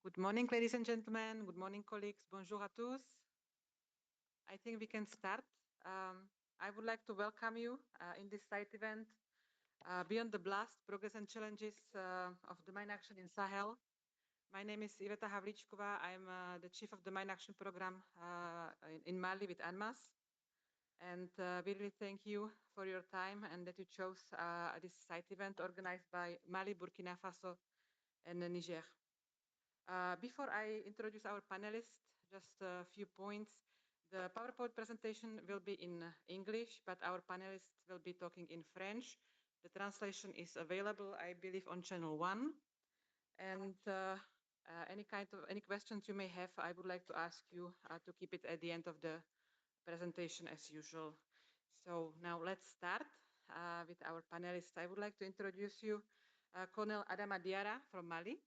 Good morning, ladies and gentlemen. Good morning, colleagues. Bonjour à tous. I think we can start. I would like to welcome you in this site event, Beyond the Blast, Progress and Challenges of the Mine Action in Sahel. My name is Iveta Havličková. I'm the Chief of the Mine Action Program in Mali with ANMAS. And we really thank you for your time and that you chose this site event organized by Mali, Burkina Faso, and Niger. Before I introduce our panelists, just a few points. The PowerPoint presentation will be in English, but our panelists will be talking in French. The translation is available, I believe, on channel 1. And any questions you may have, I would like to ask you to keep it at the end of the presentation as usual. So now let's start with our panelists. I would like to introduce you Colonel Adama Diarra from Mali.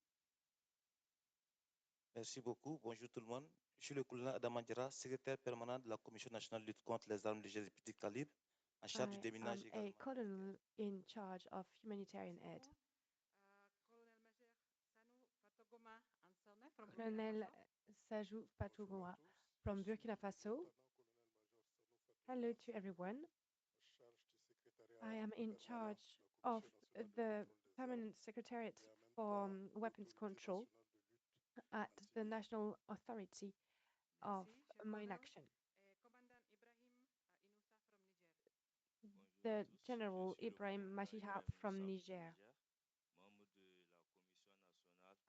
Merci beaucoup. Bonjour tout le monde. Je suis le colonel Adam Diarra, secrétaire permanent de la Commission Nationale de Lutte contre les armes légères et petit calibre, en charge du déminage également. A colonel in charge of humanitarian aid. Colonel Sajou Patougoma from Burkina Faso. Hello to everyone. I am in charge of the Permanent Secretariat for Weapons Control at the National Authority of Mine Action. The General Ibrahim Mashiha from Niger.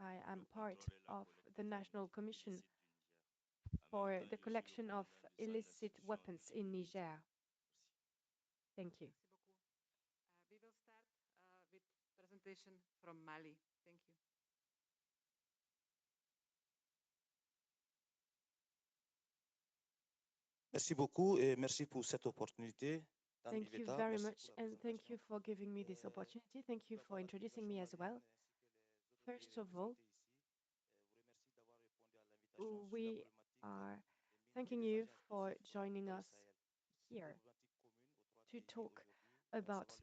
I am part of the National Commission for the collection of illicit weapons in Niger. Thank you. We will start with presentation from Mali. Thank you. Merci beaucoup et merci pour cette opportunité. Thank you very much, and thank you for giving me this opportunity. Thank you for introducing me as well. First of all, we are thanking you for joining us here to talk about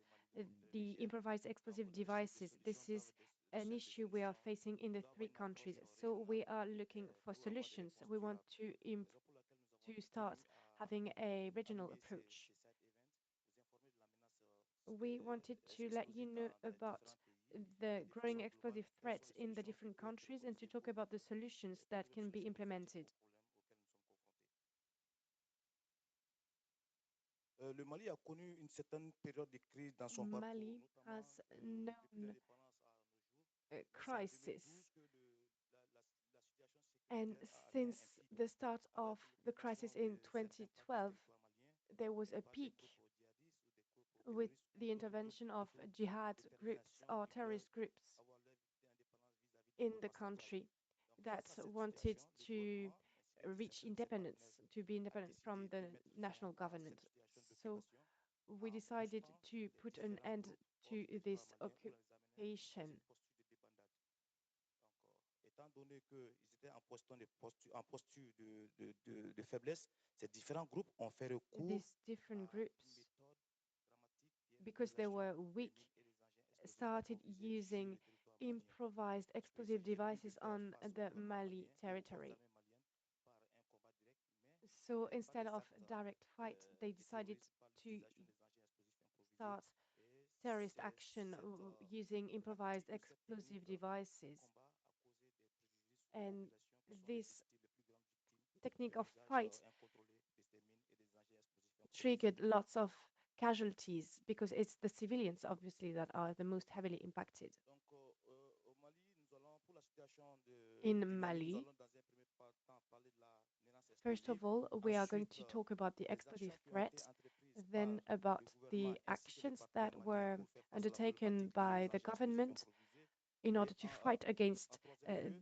the improvised explosive devices. This is an issue we are facing in the 3 countries. So we are looking for solutions. We want to start having a regional approach. We wanted to let you know about the growing explosive threats in the different countries and to talk about the solutions that can be implemented. Le Mali a connu une certaine période de crise dans son Mali has known a crisis. And since the start of the crisis in 2012, there was a peak with the intervention of jihad groups or terrorist groups in the country that wanted to reach independence, to be independent from the national government. So we decided to put an end to this occupation. Étant donné qu'ils étaient en posture de faiblesse, ces différents groupes ont fait recours These different groups, because they were weak, started using improvised explosive devices on the Mali territory. So instead of direct fight, they decided to start terrorist action using improvised explosive devices. And this technique of fight triggered lots of casualties because it's the civilians, obviously, that are the most heavily impacted. In Mali, first of all, we are going to talk about the explosive threat, then about the actions that were undertaken by the government in order to fight against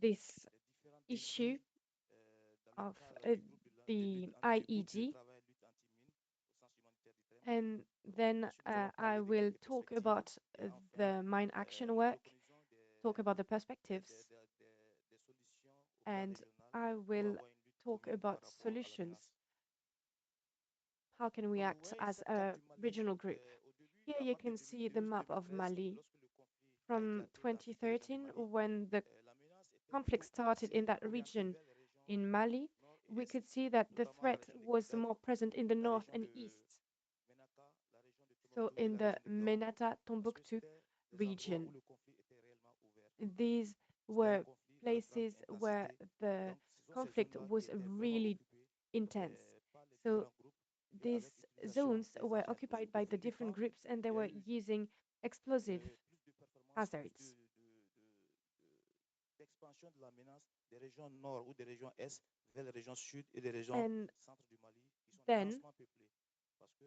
this issue of the IED. And then I will talk about the mine action work, talk about the perspectives, and I will talk about solutions. How can we act as a regional group? Here you can see the map of Mali from 2013, when the conflict started in that region in Mali, we could see that the threat was more present in the north and east. So in the Menata Tombouctou region, these were places where the conflict was really intense. So these zones were occupied by the different groups and they were using explosive hazards. D'expansion de la menace des régions nord ou des régions est vers les régions sud et les régions And centre du Mali qui sont then densement peuplées. Parce que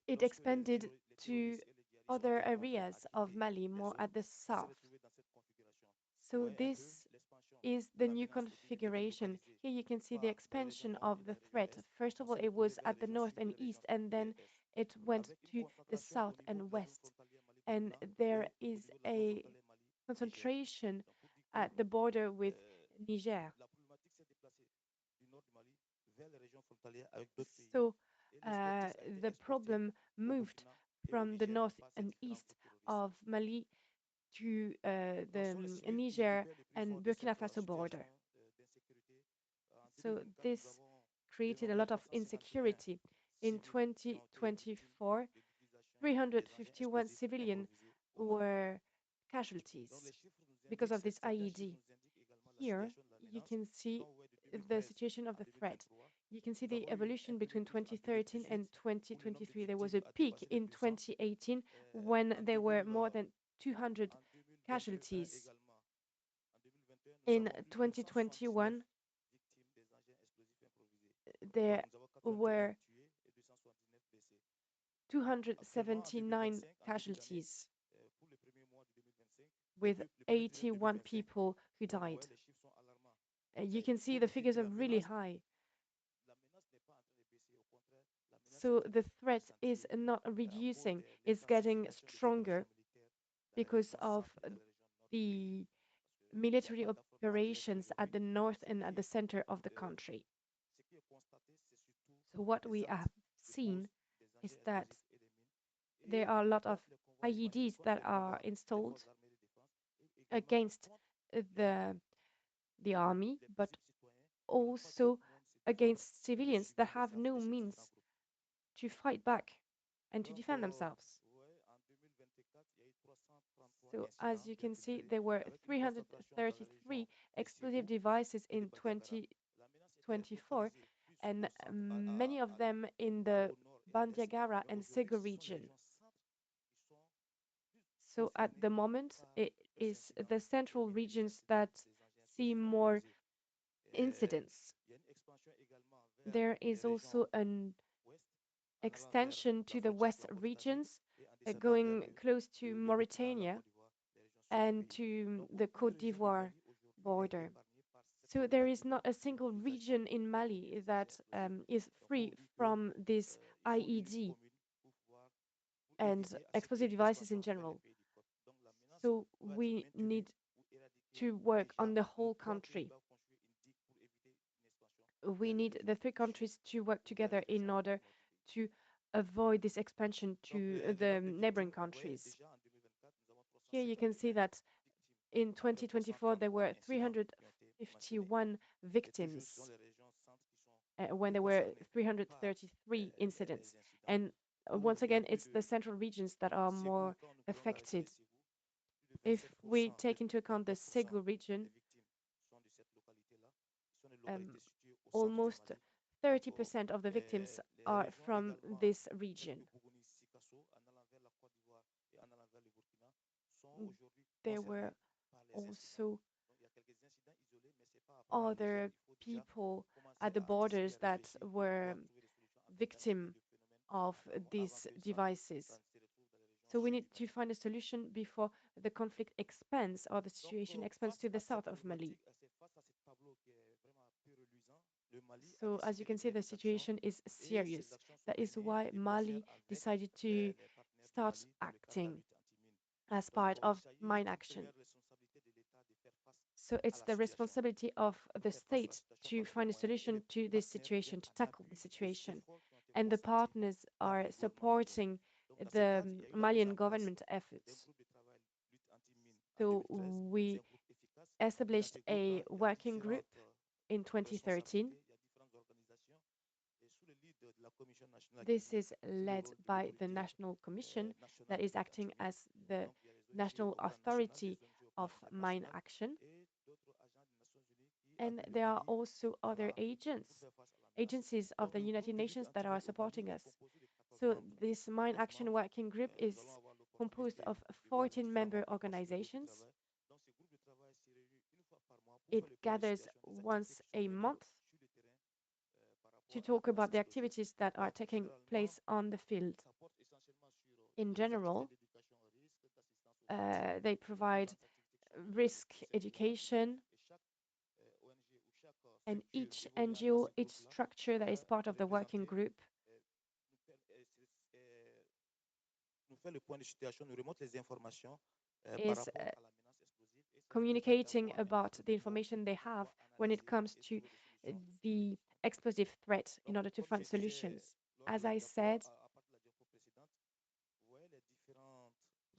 it lorsque expanded les to terroristes et les djihadistes ont other été contraints à areas of quitter Mali, les more zones at the qui se south. trouvaient dans cette configuration. Vous So voyez un peu this l'expansion is de the la new menace devient configuration. localisée, Here you can see the pas dans les régions expansion nord of et dans the les régions threat. est, First of all, ensuite it was vers les at the régions north sud et and les régions east, centre and et then est. it went Avec une to the concentration south au niveau and de la zone west. frontalière And Mali-Burkina there et au is niveau de la zone a frontalière Mali-Niger. concentration Donc pour dire at que the border with Niger. la problématique s'est déplacée du nord du Mali vers les régions frontalières avec d'autres pays So et l'expertise a été the exportée problem au moved Burkina et au from the Niger north par ces and différents east groupes terroristes. of Mali to Donc, ce sont les the civils qui Niger récupèrent le plus and fort de Burkina cette Faso border. situation d'insécurité. En So 2024, nous this avons created a dénombré lot of 351 insecurity. In civils qui ont été victimes 2024, de l'utilisation des engins 351 explosifs civilians improvisés au Mali. were Donc, casualties les chiffres nous because indiquent, of this certains chiffres IED. nous indiquent également la Here, situation de la you menace. can see Quand vous voyez de the 2013 situation of à the threat. 2023, You can see nous the avons eu un evolution peu de between pic en 2013 and 2018 où le nombre de 2023. There was victimes a a peak dépassé les in 200. 2018 when En there were 2000, more than 200 en 2021 casualties. également. En 2021, nous In avons eu 279 2021, victimes des engins explosifs improvisés. there Donc, nous avons 81 were tués et 279 blessés. Actuellement, en 279 2025, en début d'année, casualties pour le premier mois de 2025, with le premier trimestre 81 2025, people who donc vous died. voyez, les chiffres sont alarmants. You Ça can see pour the nous dire figures que are really high. la menace n'est pas en train de baisser. Au contraire, la menace est So en train the de threat is s'accentuer not à cause reducing, de it's getting l'intensification des stronger opérations militaires dans les because régions of centre et dans les régions nord du pays. the Parce qu'il n'y a military pas d'affrontement direct operations at the aujourd'hui. north Ce and at qui, the center of the country. ce qui est constaté, c'est surtout So what des we have actes de seen pose des is engins that explosifs et des mines. there Et are a lot of contre les convois humanitaires, IEDs contre that les are convois des installed forces armées de défense et également against contre the the army, les but paisibles citoyens qui n'ont pas also d'autres moyens de se défendre against que de civilians that subir have les actes no de ces means différents groupes. to fight back and to Donc, defend themselves. vous voyez, en 2024, il y a eu 333 So as incidents you qui ont can été see, livrés there were avec une concentration dans les régions 333 des explosive Sébou devices et de in Bandiagara. La menace était 2024, localisée plus and au centre, many of them in the au nord et à l'est, Bandiagara mais and aujourd'hui, Segu ce sont les region. régions centres qui sont plus So at the concernées moment, par it les is incidents the central et les regions incidents that des engins see explosifs more improvisés. incidents. Il y a une expansion également vers There les is régions also an ouest, en allant vers extension la to the frontière avec west la Mauritanie regions, et en descendant vers going close to le Burkina, la Mauritania Côte d'Ivoire, les régions sud du and pays. to Donc the aucune Côte région du d'Ivoire Mali aujourd'hui n'est border. épargnée par cette So there is problématique not a de single l'utilisation region in des Mali engins that explosifs. is Donc pour free vous dire que from this il faut une lutte IED commune pour pouvoir pour and éviter à ce qu'il y ait explosive une devices in expansion vers les general. pays du Côte. Donc la menace So doit être we maintenue need ou éradiquée. to work Déjà, on the whole 3 pays country. doivent construire une digue pour éviter une expansion We vers les need régions the three sud countries to work ou vers together les in régions order nord du pays. to avoid this expansion Donc, to le the nombre de neighboring victimes, vous voyez, countries. déjà en 2024, nous avons Here you can see 351 that victimes in après 2024 there 333 were incidents qui ont été mentionnés. 351 Et toujours, ce sont victims les régions centres qui sont when plus there were concernées par 333 incidents. les incidents. And Où once il y a again, plus it's the de central regions that are Ségou, more quand nous prenons la région de affected. Ségou, plus de If we 27%, take into account the 29% Segu region, des victimes sont de cette localité-là. Ce sont des um, localités situées au centre du almost Mali. Donc, 30% of the victims les are régions from également, this telles region. que Bougouni, Sikasso, en allant vers la Côte d'Ivoire et en allant vers le Burkina, sont aujourd'hui There were concernées par les incidents. also Donc, il y a quelques incidents isolés, mais ce n'est pas à prendre à la légère. other Il faut déjà people commencer at the à anticiper, borders à that réfléchir pour were pouvoir trouver des solutions alternatives victim de phénomènes of avant these que devices. ça ne se retrouve dans les régions So we sud need du to Mali. find a solution before the conflict expands or the Donc, situation expands face to the à cette south of Mali. problématique, face à ce tableau qui est vraiment peu reluisant, le Mali a So as you décidé de can see, mener the des actions situation is et ces serious. actions sont That is menées why de concert Mali avec decided to les partenaires du start Mali dans le cadre de la acting lutte anti-mine. as Donc, part il of s'agit mine d'une action. première responsabilité de l'État de faire face So à it's la the situation, responsibility of de the faire face à la state situation to par tous les find a moyens. Et les solution to this partenaires situation, viennent to en tackle the appui aux situation. efforts qui ont été And the consentis partners par are le gouvernement malien. supporting Donc, dans ce the cadre, il y a eu la mise Malian en place government d'un efforts. groupe de travail lutte anti-mine en So 2013. C'est we un groupe efficace established a working group in 2013. This is led by the National Commission that is acting as the national authority of mine action. And there are also other agencies of the United Nations that are supporting us. So this mine action working group is composed of 14 member organizations. It gathers once a month to talk about the activities that are taking place on the field. In general, they provide risk education, and each NGO, each structure that is part of the working group is communicating about the information they have when it comes to the explosive threat in order to find solutions. As I said,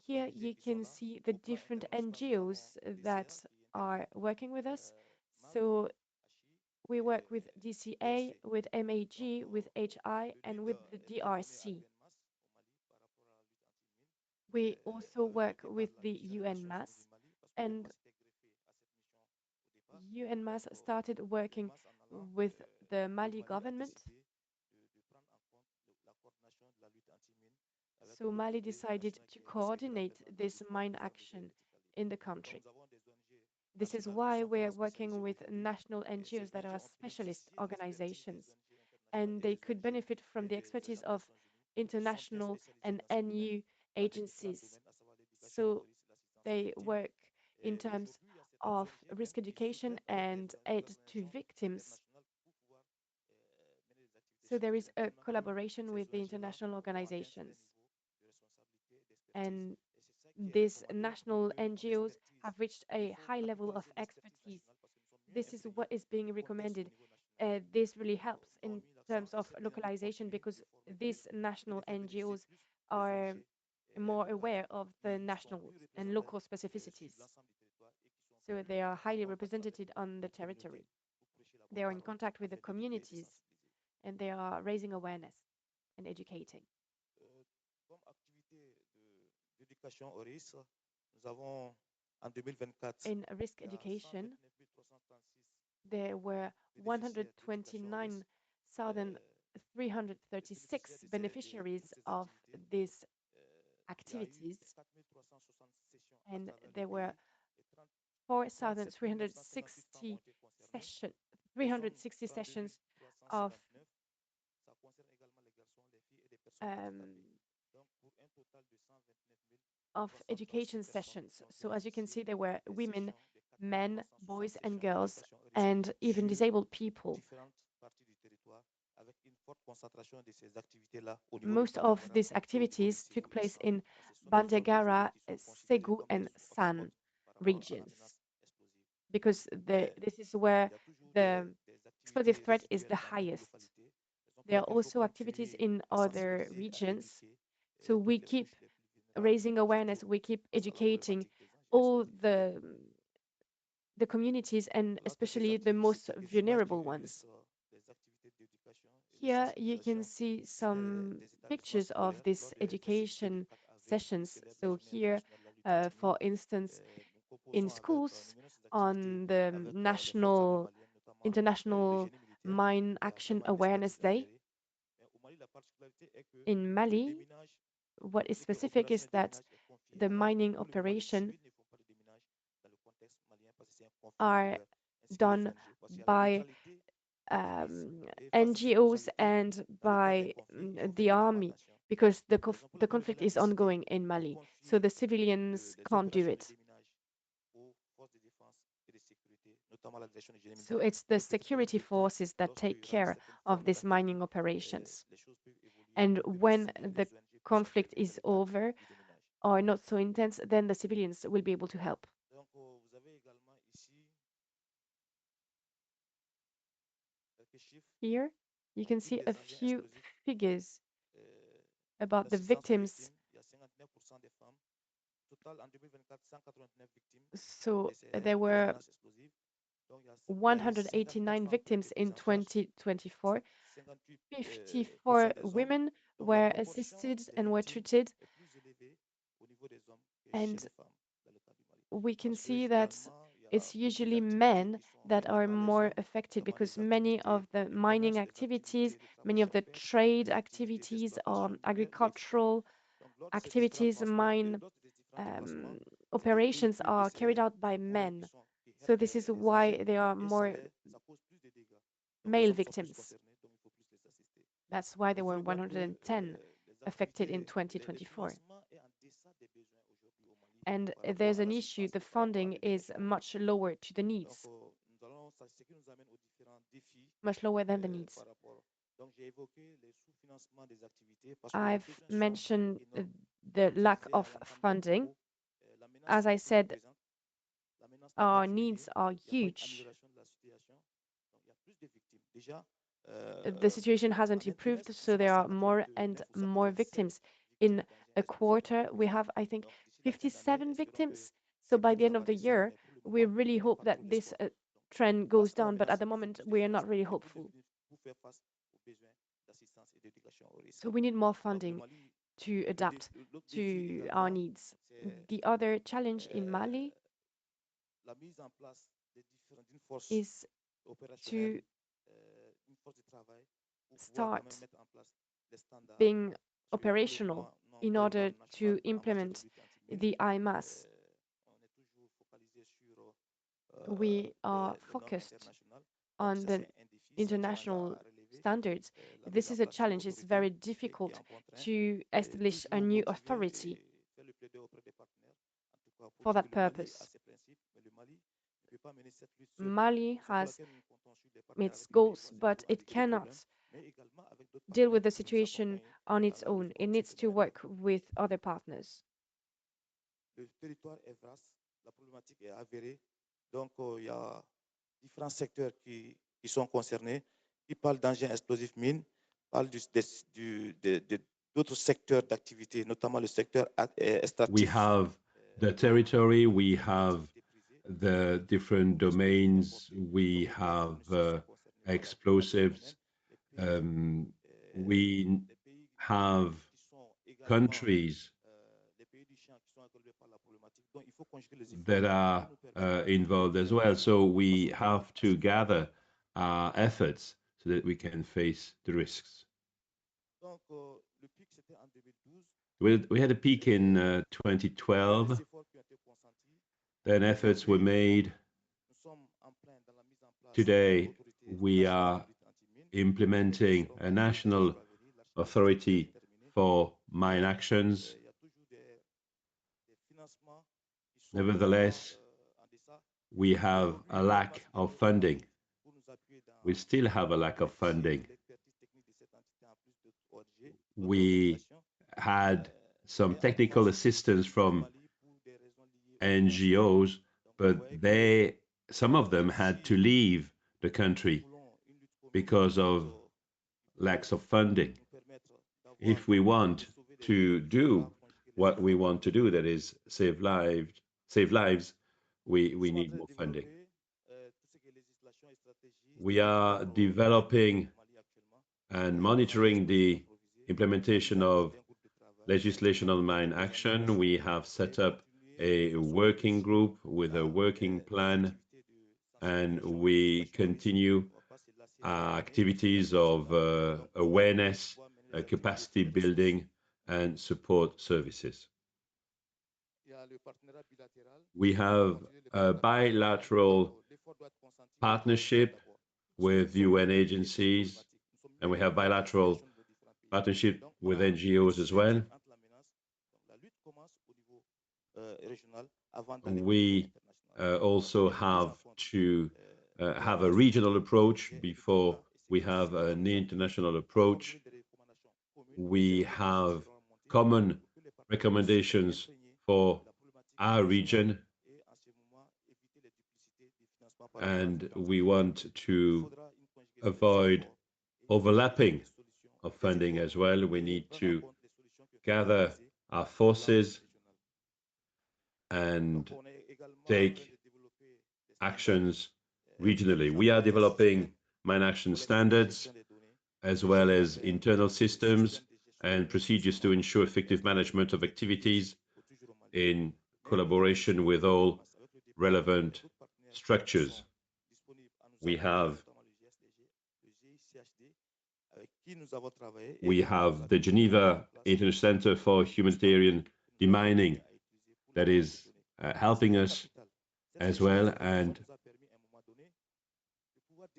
here you can see the different NGOs that are working with us. So we work with DCA, with MAG, with HI, and with the DRC. We also work with the UNMAS, and UNMAS started working with the Mali government. So Mali decided to coordinate this mine action in the country. This is why we're working with national NGOs that are specialist organizations, and they could benefit from the expertise of international and NU agencies. So they work in terms of risk education and aid to victims. So there is a collaboration with the international organizations. And these national NGOs have reached a high level of expertise. This is what is being recommended. This really helps in terms of localization because these national NGOs are more aware of the national and local specificities. So they are highly represented on the territory. They are in contact with the communities and they are raising awareness and educating. In risk education, there were 129,336 beneficiaries of these activities, and there were 4,360 sessions of education sessions. So as you can see, there were women, men, boys and girls, and even disabled people. Most of these activities took place in Bandiagara, Segu, and San regions, because this is where the explosive threat is the highest. There are also activities in other regions. So we keep raising awareness, we keep educating all the communities and especially the most vulnerable ones. Here you can see some pictures of these education sessions. So here, for instance, in schools on the International Mine Action Awareness Day. In Mali, what is specific is that the mining operation are done by NGOs and by the army because the conflict is ongoing in Mali. So the civilians can't do it. So it's the security forces that take care of these mining operations. And when the conflict is over or not so intense, then the civilians will be able to help. Here, you can see a few figures about the victims. So there were 189 victims in 2024. 54 women were assisted and were treated. And we can see that it's usually men that are more affected because many of the mining activities, many of the trade activities, agricultural activities, mine operations are carried out by men. So this is why there are more male victims. That's why there were 110 affected in 2024. And there's an issue, the funding is much lower to the needs, much lower than the needs. I've mentioned the lack of funding. As I said, our needs are huge. The situation hasn't improved, so there are more and more victims. In a quarter, we have, I think, 57 victims. So by the end of the year, we really hope that this trend goes down, but at the moment, we are not really hopeful. So we need more funding to adapt to our needs. The other challenge in Mali is to start being operational in order to implement the IMAS. We are focused on the international standards. This is a challenge. It's very difficult to establish a new authority for that purpose. Mali has its goals, but it cannot deal with the situation on its own. It needs to work with other partners. Donc, il y a différents secteurs qui sont concernés. Qui parlent d'engins explosifs mines, parlent d'autres secteurs d'activité, notamment le secteur extractif. We have the territory, we have the different domains, we have explosives, we have countries that are involved as well. So we have to gather our efforts so that we can face the risks. We had a peak in 2012. Then efforts were made. Today, we are implementing a national authority for mine actions. Nevertheless, we have a lack of funding. We still have a lack of funding. We had some technical assistance from NGOs, but some of them had to leave the country because of lacks of funding. If we want to do what we want to do, that is save lives, we need more funding. We are developing and monitoring the implementation of legislation on mine action. We have set up a working group with a working plan, and we continue our activities of awareness, capacity building, and support services. We have a bilateral partnership with UN agencies, and we have bilateral partnership with NGOs as well. We also have to have a regional approach before we have an international approach. We have common recommendations for our region, and we want to avoid overlapping of funding as well. We need to gather our forces and take actions regionally. We are developing mine action standards as well as internal systems and procedures to ensure effective management of activities in collaboration with all relevant structures. We have the Geneva International Center for Humanitarian Demining that is helping us as well. And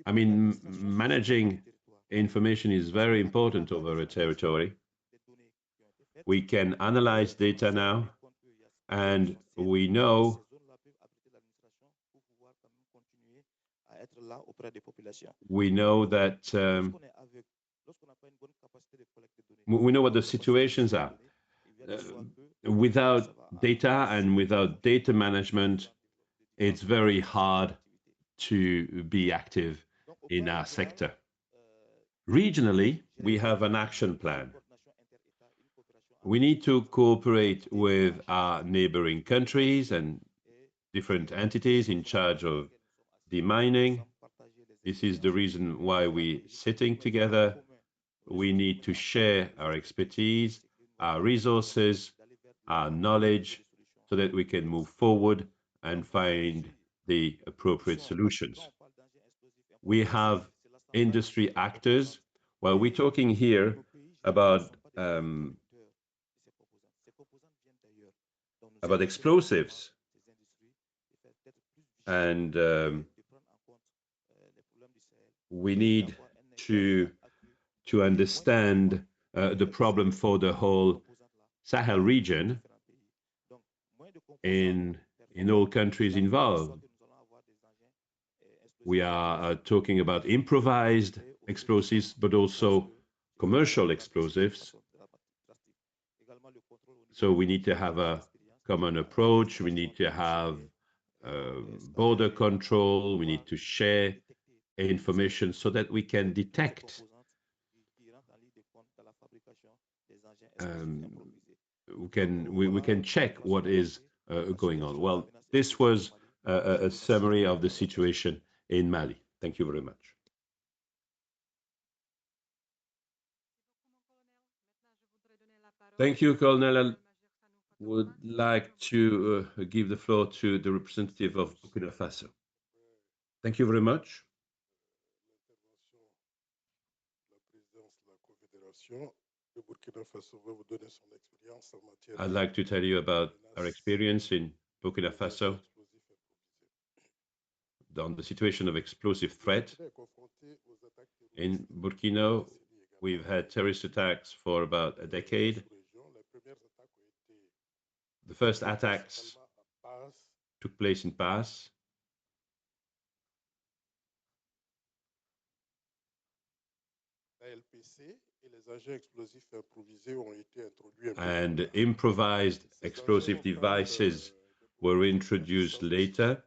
I mean, managing information is very important over a territory. We can analyze data now, and we know that we know what the situations are. Without data and without data management, it's very hard to be active in our sector. Regionally, we have an action plan. We need to cooperate with our neighboring countries and different entities in charge of demining. This is the reason why we're sitting together. We need to share our expertise, our resources, our knowledge, so that we can move forward and find the appropriate solutions. We have industry actors. Well, we're talking here about explosives, and we need to understand the problem for the whole Sahel region in all countries involved. We are talking about improvised explosives, but also commercial explosives. So we need to have a common approach. We need to have border control. We need to share information so that we can detect we can check what is going on. Well, this was a summary of the situation in Mali. Thank you very much. Thank you, Colonel. I would like to give the floor to the representative of Burkina Faso. Thank you very much. I'd like to tell you about our experience in Burkina Faso on the situation of explosive threat. In Burkina, we've had terrorist attacks for about a decade. The first attacks took place in Pass. And improvised explosive devices were introduced later.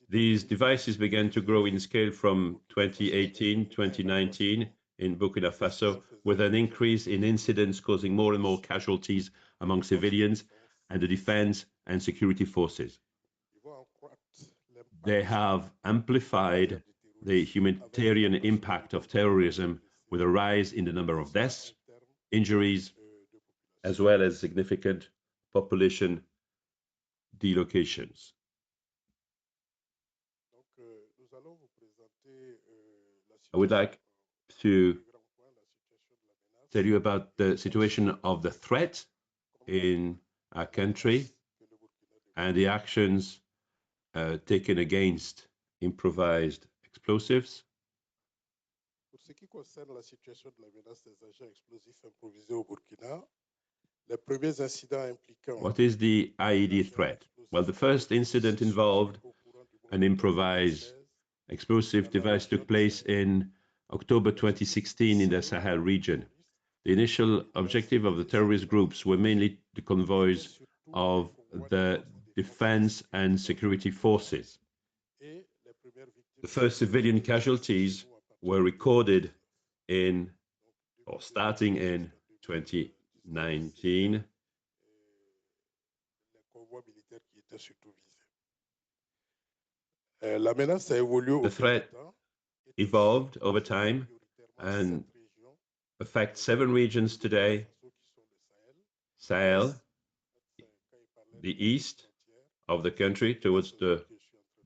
These devices began to grow in scale from 2018, 2019 in Burkina Faso, with an increase in incidents causing more and more casualties among civilians and the defense and security forces. They have amplified the humanitarian impact of terrorism with a rise in the number of deaths, injuries, as well as significant population delocations. I would like to tell you about the situation of the threat in our country and the actions taken against improvised explosives. What is the IED threat? Well, the first incident involved an improvised explosive device took place in October 2016 in the Sahel region. The initial objective of the terrorist groups were mainly the convoys of the defense and security forces. The first civilian casualties were recorded starting in 2019. The threat evolved over time and affects 7 regions today: Sahel, the east of the country towards the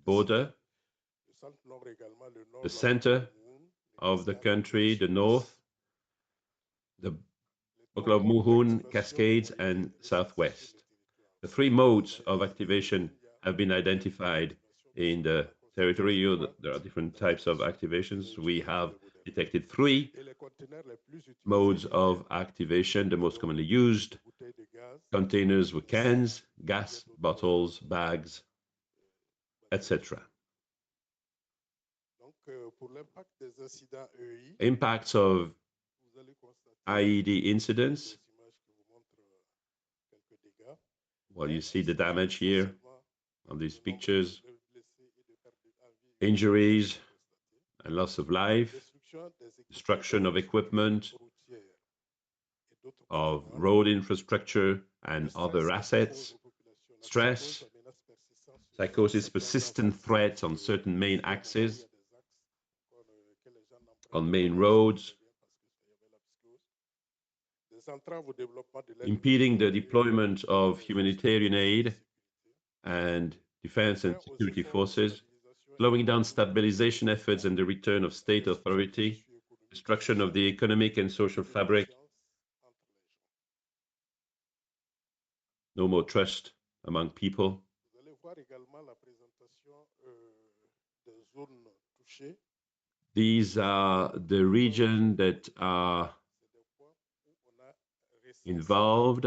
border, the center of the country, the north, the Oklahoma, Cascades, and southwest. The 3 modes of activation have been identified in the territory. There are different types of activations. We have detected 3 modes of activation. The most commonly used containers were cans, gas bottles, bags, etc. Impacts of IED incidents. Well, you see the damage here on these pictures. Injuries and loss of life, destruction of equipment, of road infrastructure and other assets, stress, psychosis, persistent threats on certain main axes, on main roads, impeding the deployment of humanitarian aid and defense and security forces, slowing down stabilization efforts and the return of state authority, destruction of the economic and social fabric, no more trust among people. These are the regions that are involved.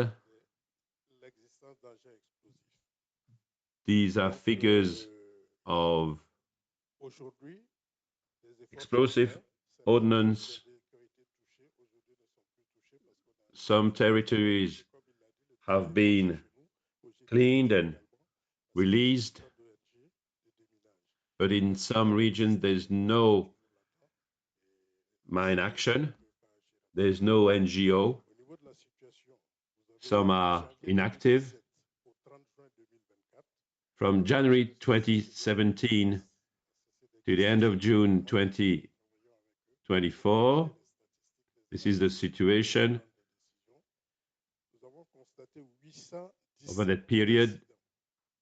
These are figures of explosive ordnance. Some territories have been cleaned and released, but in some regions there's no mine action, there's no NGO, some are inactive. From January 2017 to the end of June 2024, this is the situation. Over that period,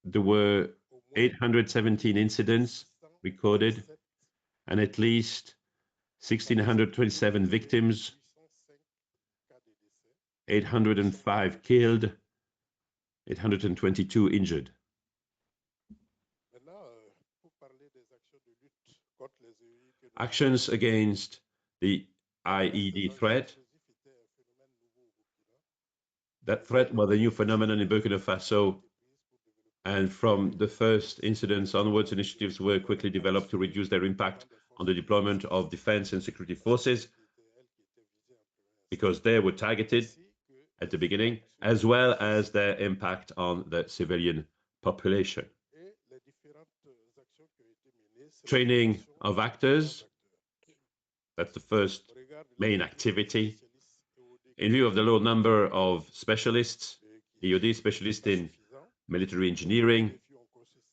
there were 817 incidents recorded and at least 1,627 victims, 805 killed, 822 injured. Actions against the IED threat. That threat was a new phenomenon in Burkina Faso, and from the first incidents onwards, initiatives were quickly developed to reduce their impact on the deployment of defense and security forces, because they were targeted at the beginning, as well as their impact on the civilian population. Training of actors, that's the first main activity. In view of the low number of specialists, IED specialists in military engineering,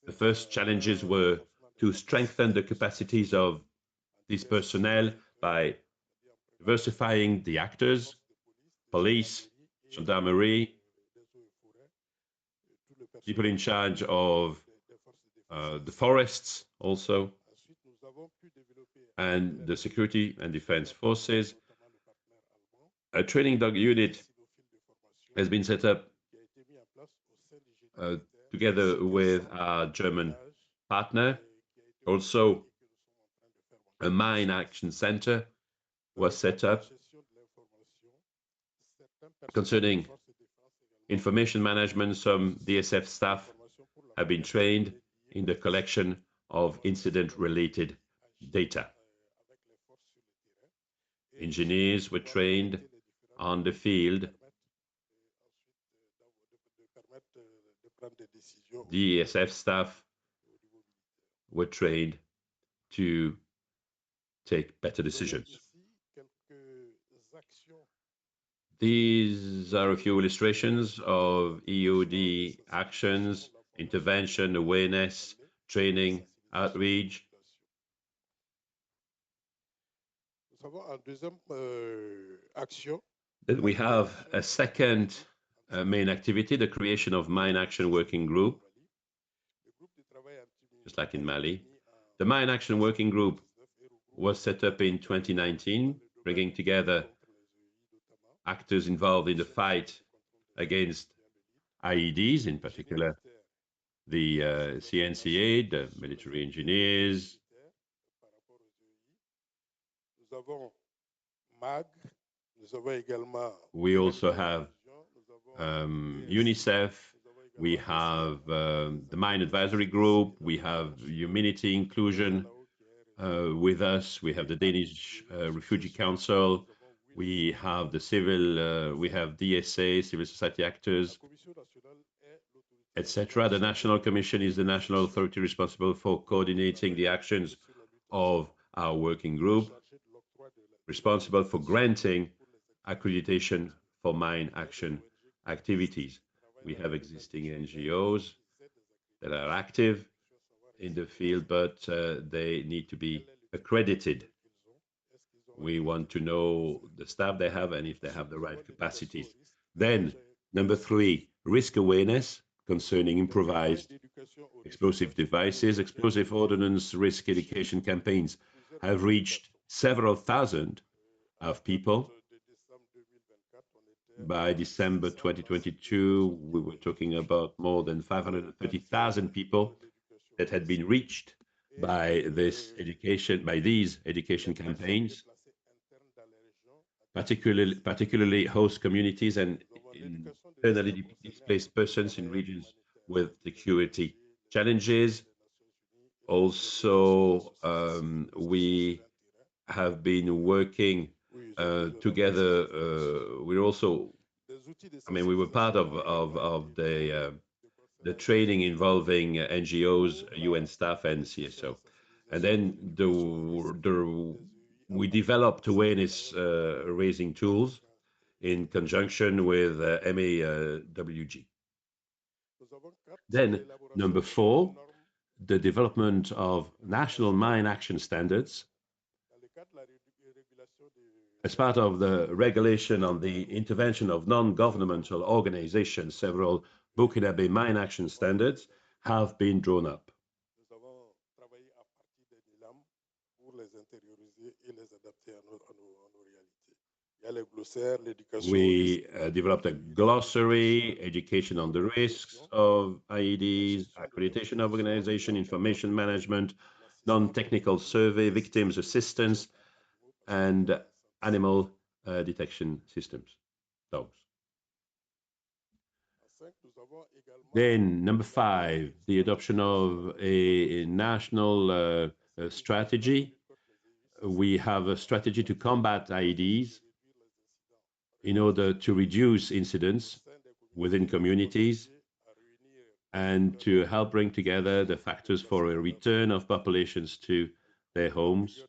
the first challenges were to strengthen the capacities of these personnel by diversifying the actors, police, gendarmerie, people in charge of the forests also, and the security and defense forces. A training dog unit has been set up together with our German partner. Also, a mine action center was set up concerning information management. Some DSF staff have been trained in the collection of incident-related data. Engineers were trained on the field. DSF staff were trained to take better decisions. These are a few illustrations of IED actions intervention, awareness, training, outreach. Then we have a second main activity, the creation of Mine Action Working Group, just like in Mali. The Mine Action Working Group was set up in 2019, bringing together actors involved in the fight against IEDs, in particular the CNCA, the military engineers. We also have UNICEF, we have the Mine Advisory Group, we have Humanity Inclusion with us, we have the Danish Refugee Council, we have the civil, we have DSA, civil society actors, etc. The National Commission is the national authority responsible for coordinating the actions of our working group, responsible for granting accreditation for mine action activities. We have existing NGOs that are active in the field, but they need to be accredited. We want to know the staff they have and if they have the right capacities. Then, number 3, risk awareness concerning improvised explosive devices. Explosive ordnance risk education campaigns have reached several thousand of people. By December 2022, we were talking about more than 530,000 people that had been reached by these education campaigns, particularly host communities and internally displaced persons in regions with security challenges. Also, we have been working together. We were part of the training involving NGOs, UN staff, and CSO. And then we developed awareness raising tools in conjunction with MAWG. Then, number 4, the development of national mine action standards. As part of the regulation on the intervention of non-governmental organizations, several Burkinabe mine action standards have been drawn up. We developed a glossary, education on the risks of IEDs, accreditation of organization, information management, non-technical survey, victims assistance, and animal detection systems, dogs. Then, number 5, the adoption of a national strategy. We have a strategy to combat IEDs in order to reduce incidents within communities and to help bring together the factors for a return of populations to their homes.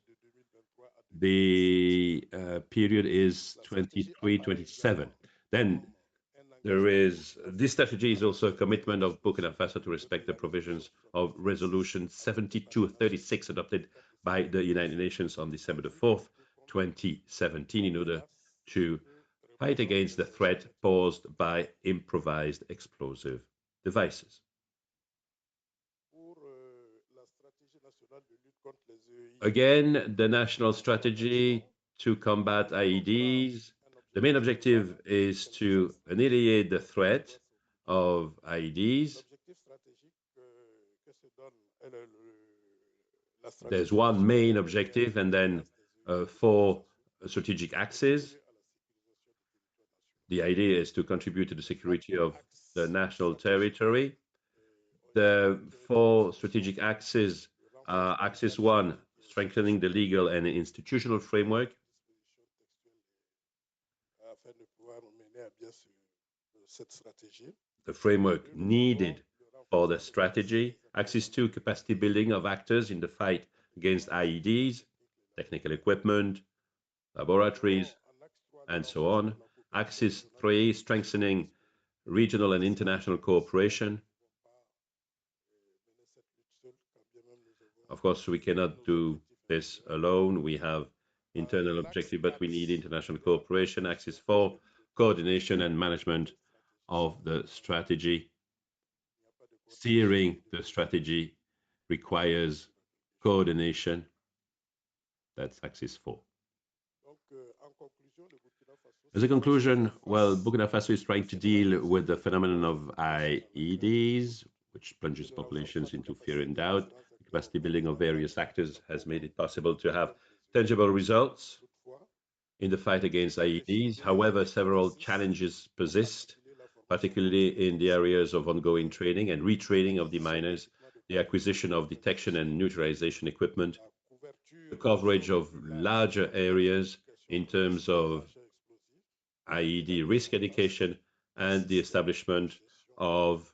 The period is 23-27. Then this strategy is also a commitment of Burkina Faso to respect the provisions of Resolution 7236 adopted by the United Nations on December 4th, 2017, in order to fight against the threat posed by improvised explosive devices. Again, the national strategy to combat IEDs. The main objective is to annihilate the threat of IEDs. There's one main objective and then 4 strategic axes. The idea is to contribute to the security of the national territory. The 4 strategic axes are Axis 1, strengthening the legal and institutional framework. The framework needed for the strategy. Axis 2, capacity building of actors in the fight against IEDs, technical equipment, laboratories, and so on. Axis 3, strengthening regional and international cooperation. Of course, we cannot do this alone. We have internal objective, but we need international cooperation. Axis 4, coordination and management of the strategy. Steering the strategy requires coordination. That's axis 4. As a conclusion, well, Burkina Faso is trying to deal with the phenomenon of IEDs, which plunges populations into fear and doubt. The capacity building of various actors has made it possible to have tangible results in the fight against IEDs. However, several challenges persist, particularly in the areas of ongoing training and retraining of the miners, the acquisition of detection and neutralization equipment, the coverage of larger areas in terms of IED risk education, and the establishment of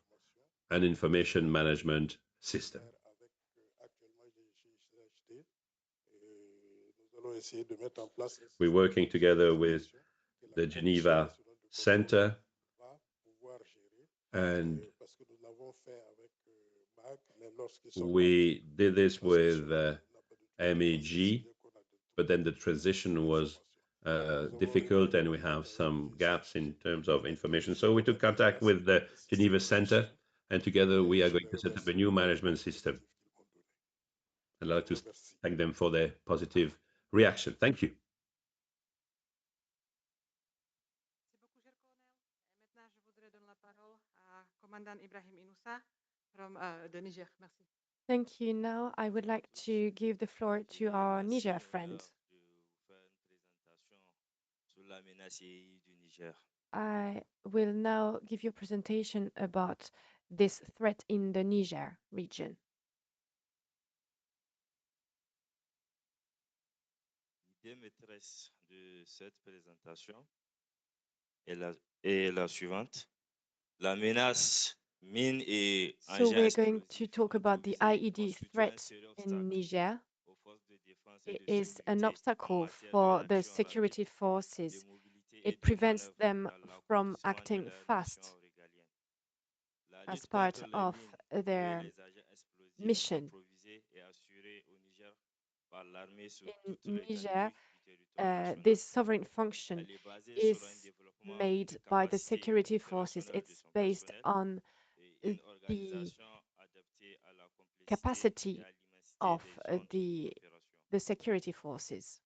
an information management system. We're working together with the Geneva Center, and we did this with MAG, but then the transition was difficult and we have some gaps in terms of information. So we took contact with the Geneva Center, and together we are going to set up a new management system. I'd like to thank them for their positive reaction. Thank you. Maintenant, je voudrais donner la parole à Commandant Ibrahim Inoussa from the Niger. Merci. Thank you. Now I would like to give the floor to our Niger friend. I will now give you a presentation about this threat in the Niger region. L'idée maîtresse de cette présentation est la suivante. La menace mine et So we're going to talk about the IED threat in Niger. It is an obstacle for the security forces. It prevents them from acting fast as part of their mission. In Niger, this sovereign function is made by the security forces. It's based on the capacity of the security forces.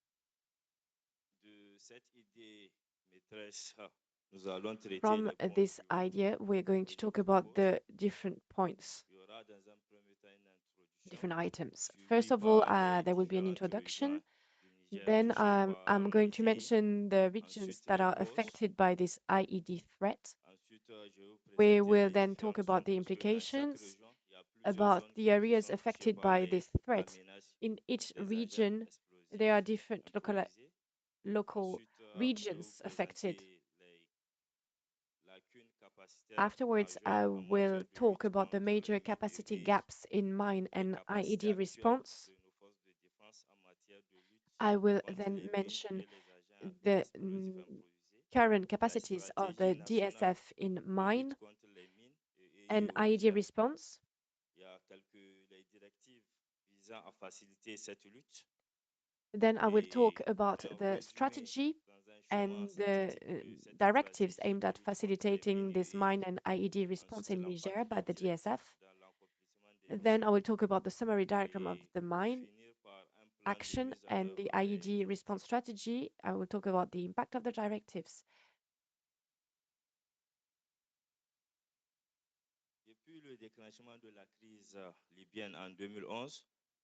From this idea, we're going to talk about the different points, different items. First of all, there will be an introduction. Then I'm going to mention the regions that are affected by this IED threat. We will then talk about the implications, about the areas affected by this threat. In each region, there are different local regions affected. Afterwards, I will talk about the major capacity gaps in mine and IED response. I will then mention the current capacities of the DSF in mine and IED response. Then I will talk about the strategy and the directives aimed at facilitating this mine and IED response in Niger by the DSF. Then I will talk about the summary diagram of the mine action and the IED response strategy. I will talk about the impact of the directives.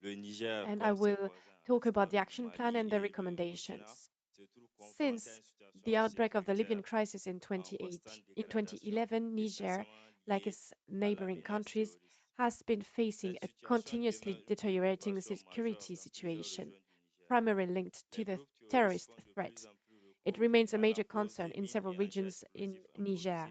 And I will talk about the action plan and the recommendations. Since the outbreak of the Libyan crisis in 2011, Niger, like its neighboring countries, has been facing a continuously deteriorating security situation, primarily linked to the terrorist threat. It remains a major concern in several regions in Niger.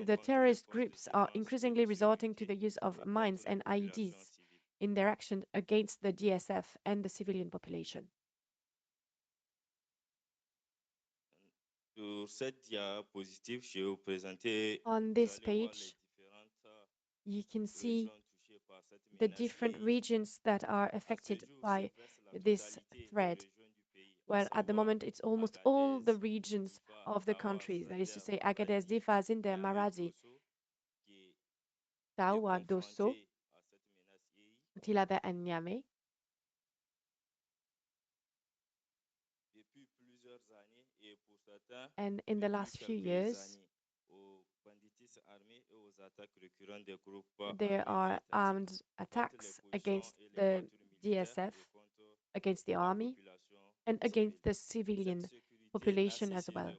The terrorist groups are increasingly resorting to the use of mines and IEDs in their action against the DSF and the civilian population. On this page, you can see the different regions that are affected by this threat. Well, at the moment, it's almost all the regions of the country, that is to say, Agadez, Difa, Zinder, Maradi, Tawa, Dosso, Tilabert, and Niamey. And in the last few years, there are armed attacks against the DSF, against the army, and against the civilian population as well.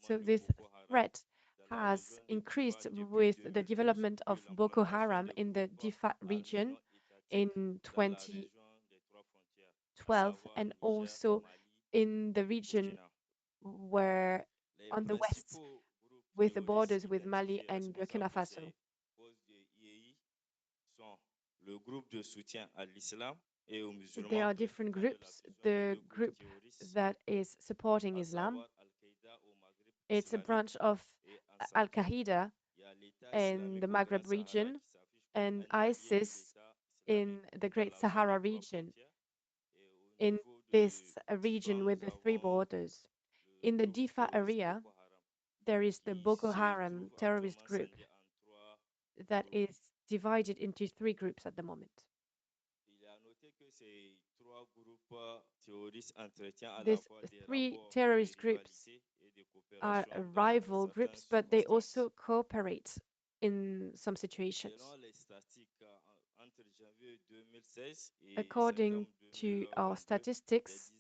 So this threat has increased with the development of Boko Haram in the Difa region in 2012, and also in the region where on the west with the borders with Mali and Burkina Faso. There are different groups. The group that is supporting Islam, it's a branch of Al-Qaeda in the Maghreb region and ISIS in the Great Sahara region, in this region with the three borders. In the Difa area, there is the Boko Haram terrorist group that is divided into three groups at the moment. These three terrorist groups are rival groups, but they also cooperate in some situations. According to our statistics,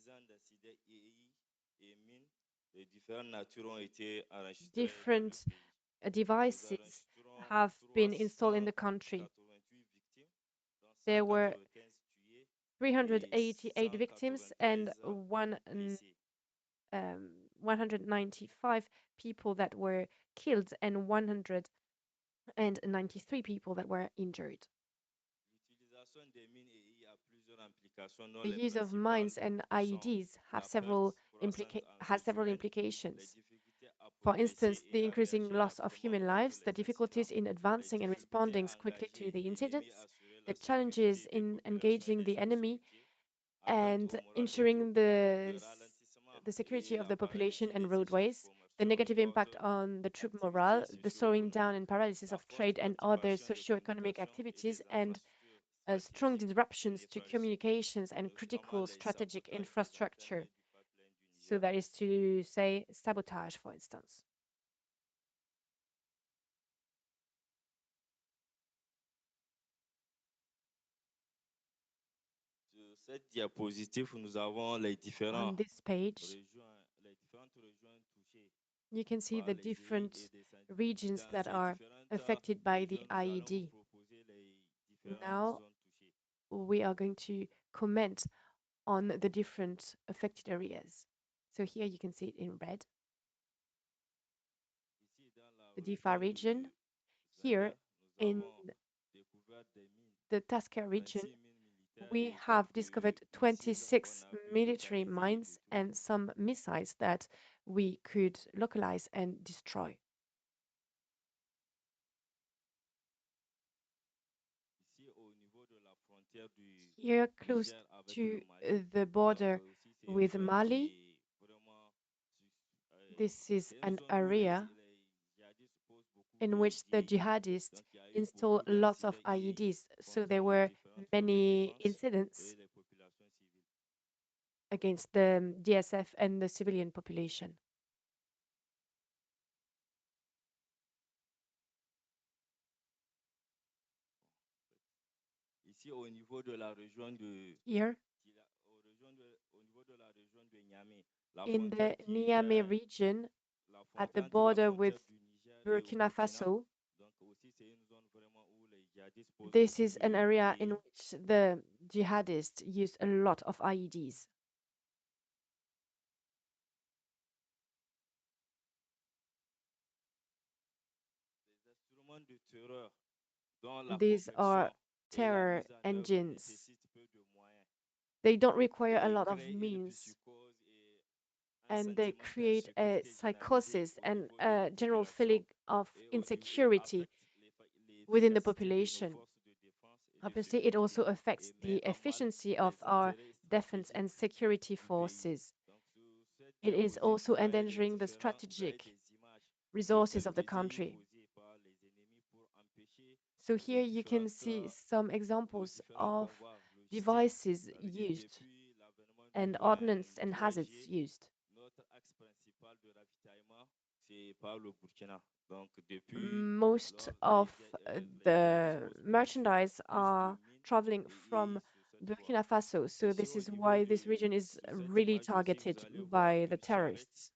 different devices have been installed in the country. There were 388 victims and 195 people that were killed and 193 people that were injured. The use of mines and IEDs has several implications. For instance, the increasing loss of human lives, the difficulties in advancing and responding quickly to the incidents, the challenges in engaging the enemy, and ensuring the security of the population and roadways, the negative impact on the troop morale, the slowing down and paralysis of trade and other socio-economic activities, and strong disruptions to communications and critical strategic infrastructure. So that is to say sabotage, for instance. On this page, you can see the different regions that are affected by the IED. Now, we are going to comment on the different affected areas. So here you can see it in red. The Difa region. Here in the Tasker region, we have discovered 26 military mines and some missiles that we could localize and destroy. Here, close to the border with Mali, this is an area in which the jihadists installed lots of IEDs, so there were many incidents against the DSF and the civilian population. Here, in the Niamey region, at the border with Burkina Faso, this is an area in which the jihadists use a lot of IEDs. These are terror engines. They don't require a lot of means, and they create a psychosis and a general feeling of insecurity within the population. Obviously, it also affects the efficiency of our defense and security forces. It is also endangering the strategic resources of the country. So here you can see some examples of devices used and ordnance and hazards used. Most of the merchandise are traveling from Burkina Faso, so this is why this region is really targeted by the terrorists.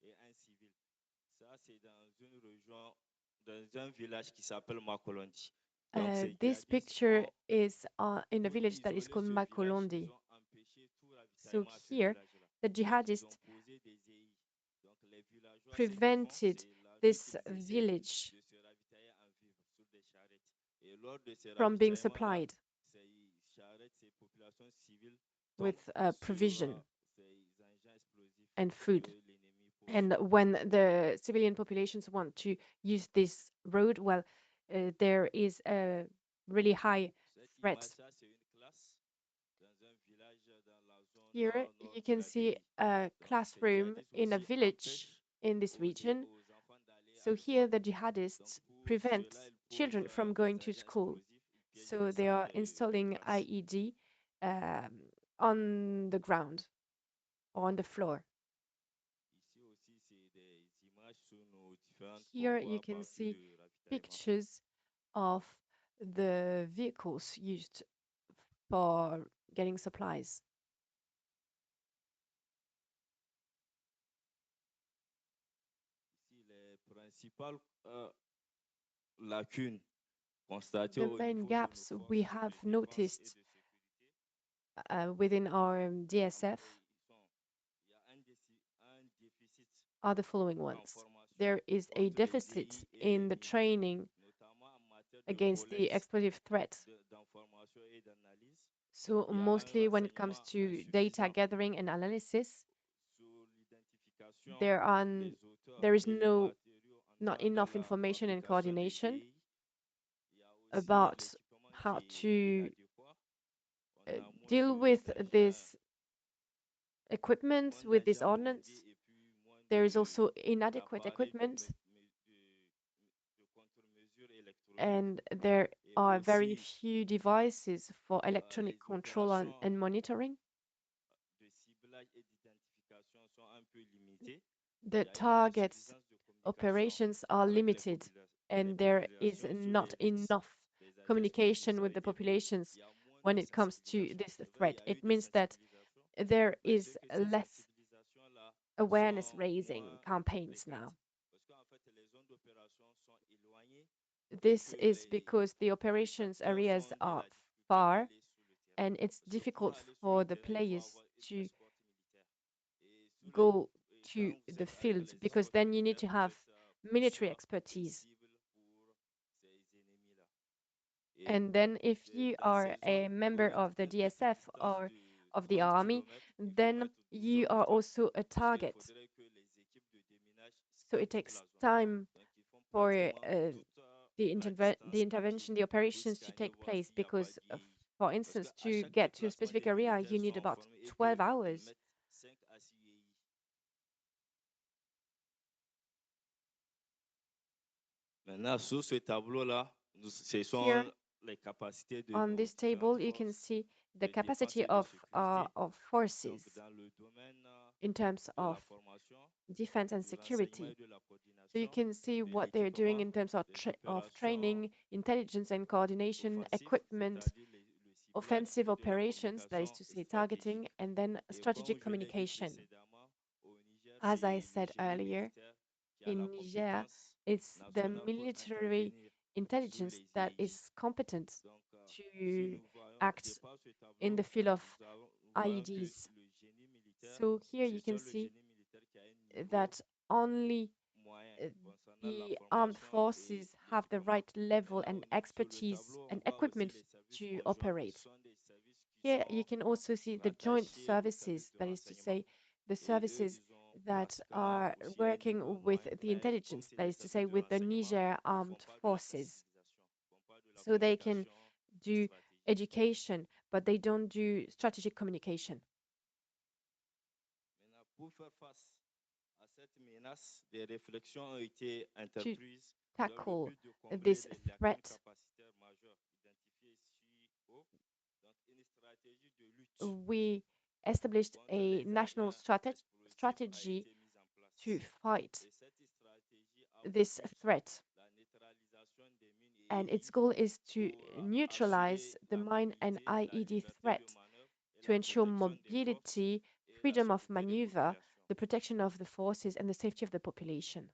This picture is in a village that is called Makolondi. So here, the jihadists prevented this village from being supplied with provision and food. And when the civilian populations want to use this road, well, there is a really high threat. Here you can see a classroom in a village in this region. So here the jihadists prevent children from going to school. So they are installing IED on the ground or on the floor. Here you can see pictures of the vehicles used for getting supplies. The main gaps we have noticed within our DSF are the following ones. There is a deficit in the training against the explosive threat. So mostly when it comes to data gathering and analysis, there is not enough information and coordination about how to deal with this equipment, with this ordnance. There is also inadequate equipment, and there are very few devices for electronic control and monitoring. The targets operations are limited, and there is not enough communication with the populations when it comes to this threat. It means that there is less awareness raising campaigns now. This is because the operations areas are far and it's difficult for the players to go to the field because then you need to have military expertise. And then if you are a member of the DSF or of the army, then you are also a target. So it takes time for the intervention, the operations to take place because, for instance, to get to a specific area, you need about 12 hours. Here, on this table, you can see the capacity of forces in terms of defense and security. So you can see what they're doing in terms of training, intelligence and coordination, equipment, offensive operations, that is to say targeting, and then strategic communication. As I said earlier, in Niger, it's the military intelligence that is competent to act in the field of IEDs. So here you can see that only the armed forces have the right level and expertise and equipment to operate. Here you can also see the joint services, that is to say, the services that are working with the intelligence, that is to say, with the Niger armed forces. So they can do education, but they don't do strategic communication. Maintenant, pour faire face à cette menace, des réflexions ont été entreprises dans le Tackle but de combler this les lacunes threat, capacitaires majeures identifiées ci-haut. Donc, une stratégie de lutte we established contre a les national agents explosifs a strategy été mise en place. to fight Et cette stratégie a this pour but threat. la neutralisation des mines et And its IEDs goal is to pour neutralize assurer the la mine and mobilité, la IED liberté threat, de manœuvre et to la ensure protection des forces mobility, et la freedom of sécurité des maneuver, populations. the protection of the forces, and the safety of the population.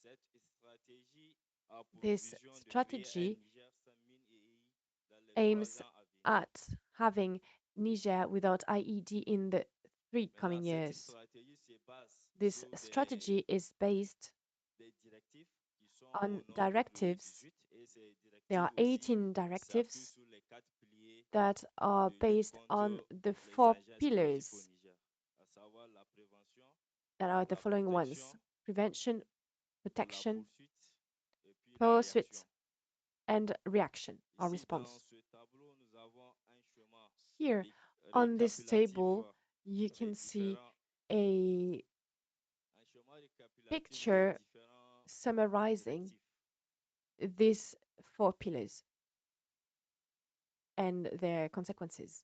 Cette stratégie a pour This vision de créer un strategy Niger sans mines et IED dans les 3 aims ans à venir. at having Niger without IED in the 3 Maintenant, coming cette years. stratégie se base This sur strategy is based des directives qui sont on au nombre de directives. 18 et ces There are directives aussi 18 s'appuient directives sur les 4 piliers that are de lutte based on contre the les 4 agents explosifs au pillars Niger, à savoir la prévention, that are the la following protection, ones: prevention, la protection, poursuite et puis la réaction. pursuit, and reaction or Ici, response. dans ce tableau, nous avons un schéma Here on this récapitulatif table, you des can see différents, a un schéma récapitulatif des picture différents summarizing directives. these 4 pillars and their consequences.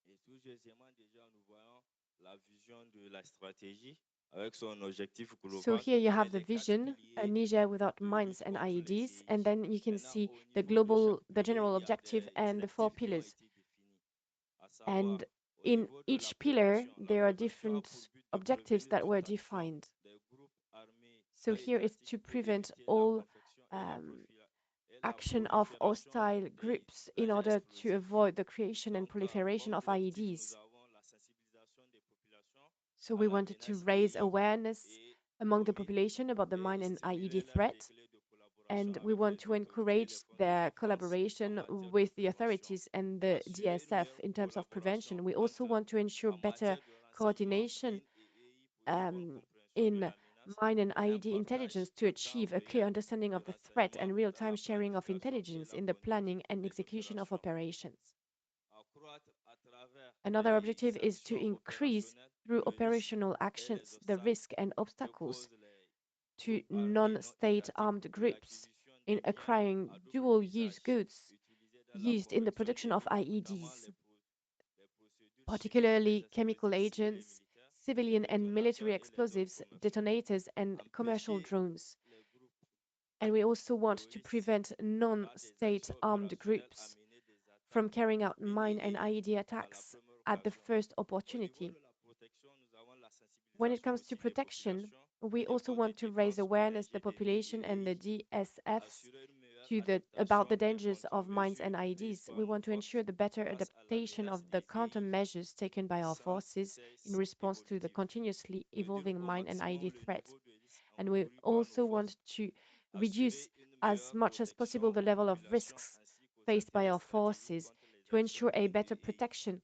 Et tout deuxièmement, déjà, nous voyons la vision de la stratégie avec son objectif global. So here you et have the les 4 vision, piliers Niger without de mines lutte and contre les IEDs, CIG. and then you can Maintenant, see au the niveau de chaque the pilier, general il y a objective des and the 4 directives qui ont pillars. été définies. À savoir, And au in niveau de la each pillar, prévention, la there are prévention a different pour but de objectives prévenir that were toute action defined. des groupes armés So non here is étatiques to pour prevent éviter la all confection et la action of prolifération hostile des groups in agents order to explosifs. avoid the creation and Donc, proliferation comme of directive, nous IEDs. avons la sensibilisation des populations So à we la wanted to menace raise EI awareness et among aux the mines population about the et mine and stimuler IED leur threat, degré de collaboration and we avec want les to autorités et encourage les forces de their défense collaboration en matière de with the prévention. authorities and the Assurer une DSF meilleure in terms of prevention. collaboration We also entre want to ensure en better matière de renseignement, coordination mines et EI pour une bonne compréhension de in la menace mine and et un IED partage intelligence to en temps achieve a clear réel understanding de of the threat and renseignements real-time dans la sharing of planification et intelligence la in the conduite planning and des execution of opérations. operations. Accroître à travers Another objective les is to actions increase opérationnelles through le risque operational et les actions the obstacles risk and que obstacles posent les to groupes armés non non-state étatiques armed pour groups l'acquisition in des biens acquiring à double dual-use usage goods utilisés dans la used in the confection production des of mines, notamment IEDs, les procédures chimiques, particularly les chemical explosifs civils et agents, militaires, civilian les and military détonateurs et les drones explosives, commerciaux. detonators, and commercial Empêcher drones. les groupes And we also want to terroristes prevent par des non-state actions armed opérationnelles à groups mener des from attaques carrying out mines mine et and EI IED à la attacks première at the occasion. first Au niveau opportunity. de la protection, nous avons la When it sensibilisation comes to aussi des protection, populations we des also forces de want to raise défense aux awareness dangers the des mines population et and the EI, DSFs assurer une meilleure to about the adaptation et dangers of mines and contre-mesures prises IEDs. par We nos want to ensure forces the better face à la adaptation of menace the des EI countermeasures taken by our sans forces in cesse response to the évolutive. continuously Réduire evolving au mine and maximum IED le threat. niveau de risque And we encouru par nos also want forces, to assurer reduce une as meilleure much as possible protection the aux level of populations risks ainsi qu'aux faced by intérêts our stratégiques forces contre les to actions ensure a mines better et EI. protection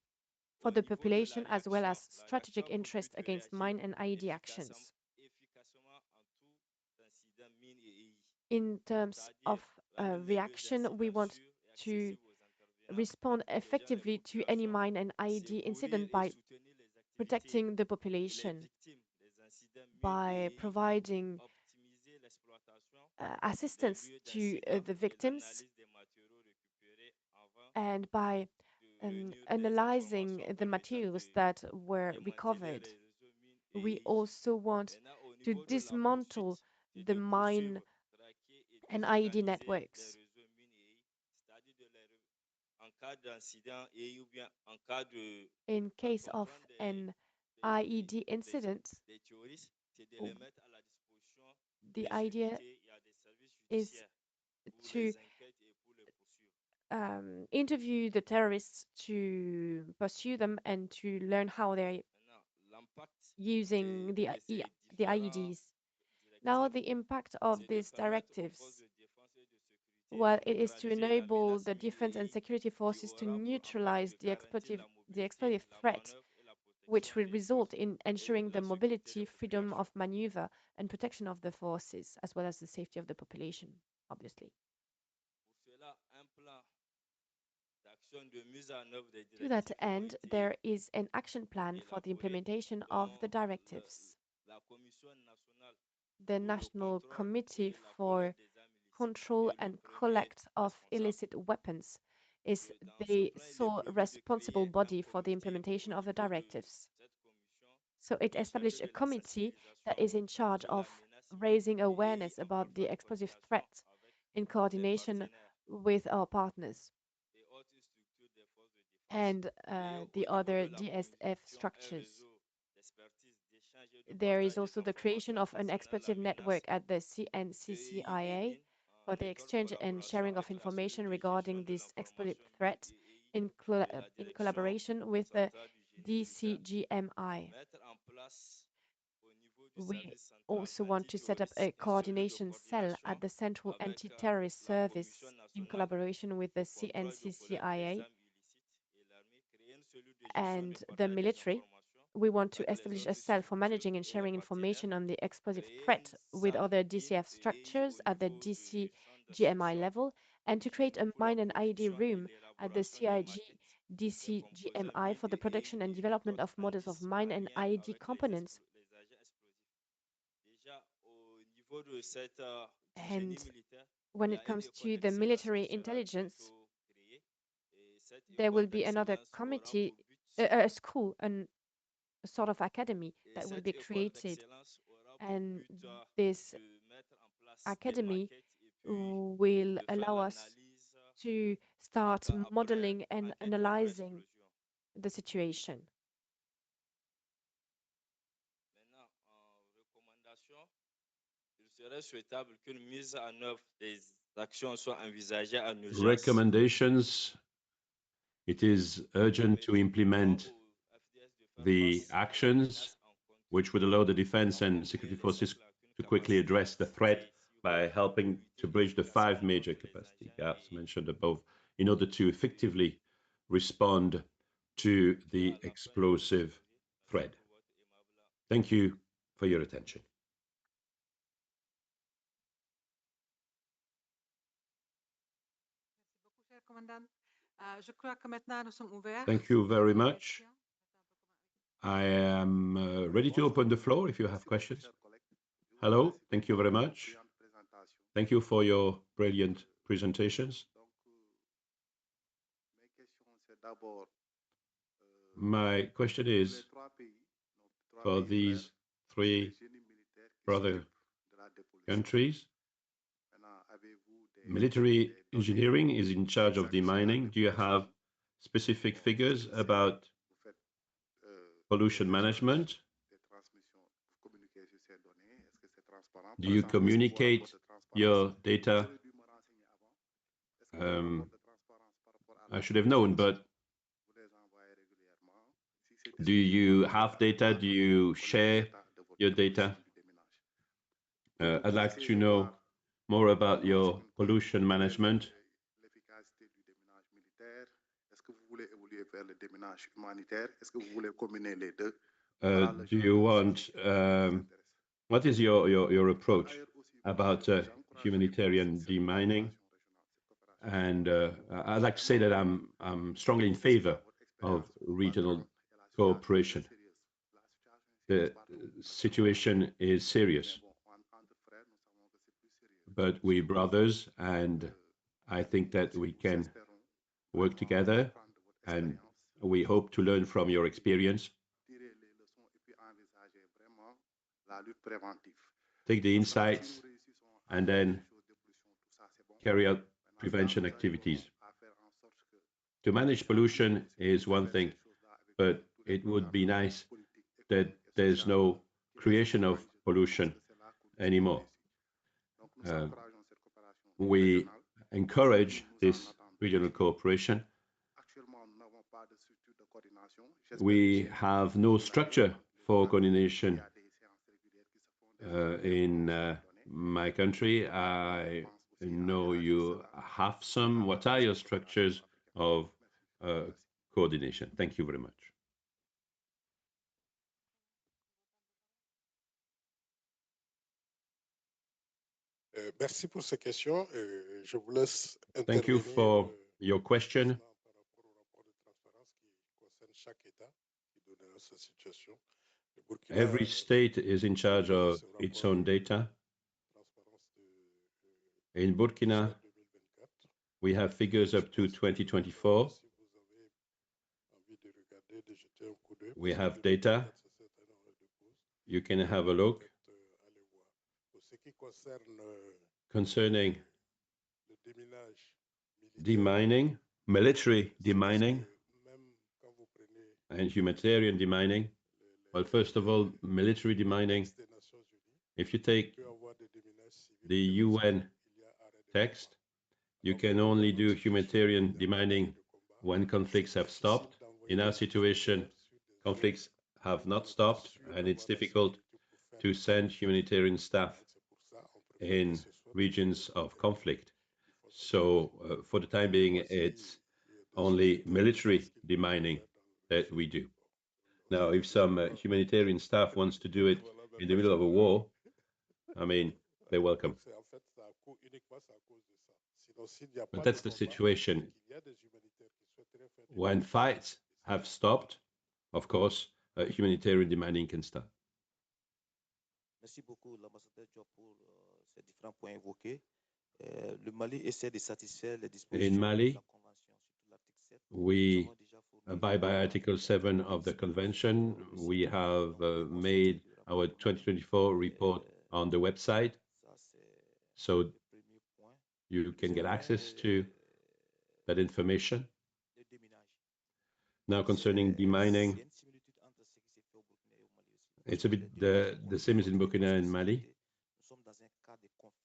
for Au the niveau de la population as well réaction, as la réaction strategic a pour interest but de against réagir mine and IED actions. efficacement en tout incident mine et EI. In terms of C'est-à-dire ramener les reaction, we incidents want sûrs et to accessibles aux intervenants, respond protégeant les effectively to any populations, mine and IED incident secourir et by soutenir les activités protecting the et les population, victimes des incidents mine by et EI, providing optimiser l'exploitation assistance des lieux to d'incident the et victims, l'analyse des matériaux récupérés avant and by de réunir des analyzing informations the permettant materials that were démanteler recovered. les réseaux mines et We EI. also want Maintenant, au to niveau de la dismantle poursuite, c'est the de mine poursuivre, traquer et and IED désorganiser les networks. réseaux mines et EI, c'est-à-dire en cas d'incident EI ou bien en cas de In case of rencontrant an IED incident, des terroristes, c'est de les mettre à la disposition the des idea unités et à des services is judiciaires pour to les enquêtes et pour les poursuivre. interview the terrorists, to pursue them, and to learn how they're Maintenant, l'impact using de ces the différents IEDs. Now, directives, the impact of c'est de these permettre aux forces directives, de défense et de sécurité well, de it is to neutraliser la enable menace the mine et defense and EI security qui forces to aura pour impact neutralize de garantir la the mobilité, explosive la threat, manœuvre et la which protection will des result forces in et ensuring the la sécurité des mobility, freedom populations. of maneuver, and protection of the forces, as well as the safety of the population, obviously. Pour cela, un plan To that end, there is an action plan for the implementation of the directives. The National Committee for Control and Collect of Illicit Weapons is the sole responsible body for the implementation of the directives. So it established a committee that is in charge of raising awareness about the explosive threat in coordination with our partners and the other DSF structures. There is also the creation of an expertise network at the CNCCIA for the exchange and sharing of information regarding this explosive threat in collaboration with the DCGMI. We also want to set up a coordination cell at the Central Anti-Terrorist Service in collaboration with the CNCCIA and the military. We want to establish a cell for managing and sharing information on the explosive threat with other DCF structures at the DCGMI level, and to create a mine and IED room at the CIG DCGMI for the production and development of models of mine and IED components. And when it comes to the military intelligence, there will be another committee, a school, a sort of academy that will be created. And this academy will allow us to start modeling and analyzing the situation. Recommendations. It is urgent to implement the actions which would allow the defense and security forces to quickly address the threat by helping to bridge the 5 major capacity gaps mentioned above in order to effectively respond to the explosive threat. Thank you for your attention. Thank you very much. I am ready to open the floor if you have questions. Hello, thank you very much. Thank you for your brilliant presentations. My question is, for these 3 brother countries, military engineering is in charge of the mining. Do you have specific figures about pollution management? Do you communicate your data? I should have known, but do you have data? Do you share your data? I'd like to know more about your pollution management. Do you want, what is your approach about humanitarian demining? And I'd like to say that I'm strongly in favor of regional cooperation. The situation is serious, but we're brothers, and I think that we can work together, and we hope to learn from your experience. Take the insights and then carry out prevention activities. To manage pollution is one thing, but it would be nice that there's no creation of pollution anymore. We encourage this regional cooperation. We have no structure for coordination in my country. I know you have some. What are your structures of coordination? Thank you very much. Merci pour ces questions. Je vous laisse Thank you for your question. Every state is in charge of its own data. In Burkina, we have figures up to 2024. We have data. You can have a look. Concerning demining, military demining, and humanitarian demining. Well, first of all, military demining, if you take the UN text, you can only do humanitarian demining when conflicts have stopped. In our situation, conflicts have not stopped, and it's difficult to send humanitarian staff in regions of conflict. So for the time being, it's only military demining that we do. Now, if some humanitarian staff wants to do it in the middle of a war, I mean, they're welcome. But that's the situation. When fights have stopped, of course, humanitarian demining can start. Merci beaucoup, l'ambassadeur Diop, pour ces différents points évoqués. Le Mali essaie de satisfaire les dispositions In Mali, de la Convention, surtout l'article 7. we abide by Article 7 of the Convention. We have made our 2024 report on the website, so you can get access to that information. Now, concerning demining, it's a bit the same as in Burkina and Mali.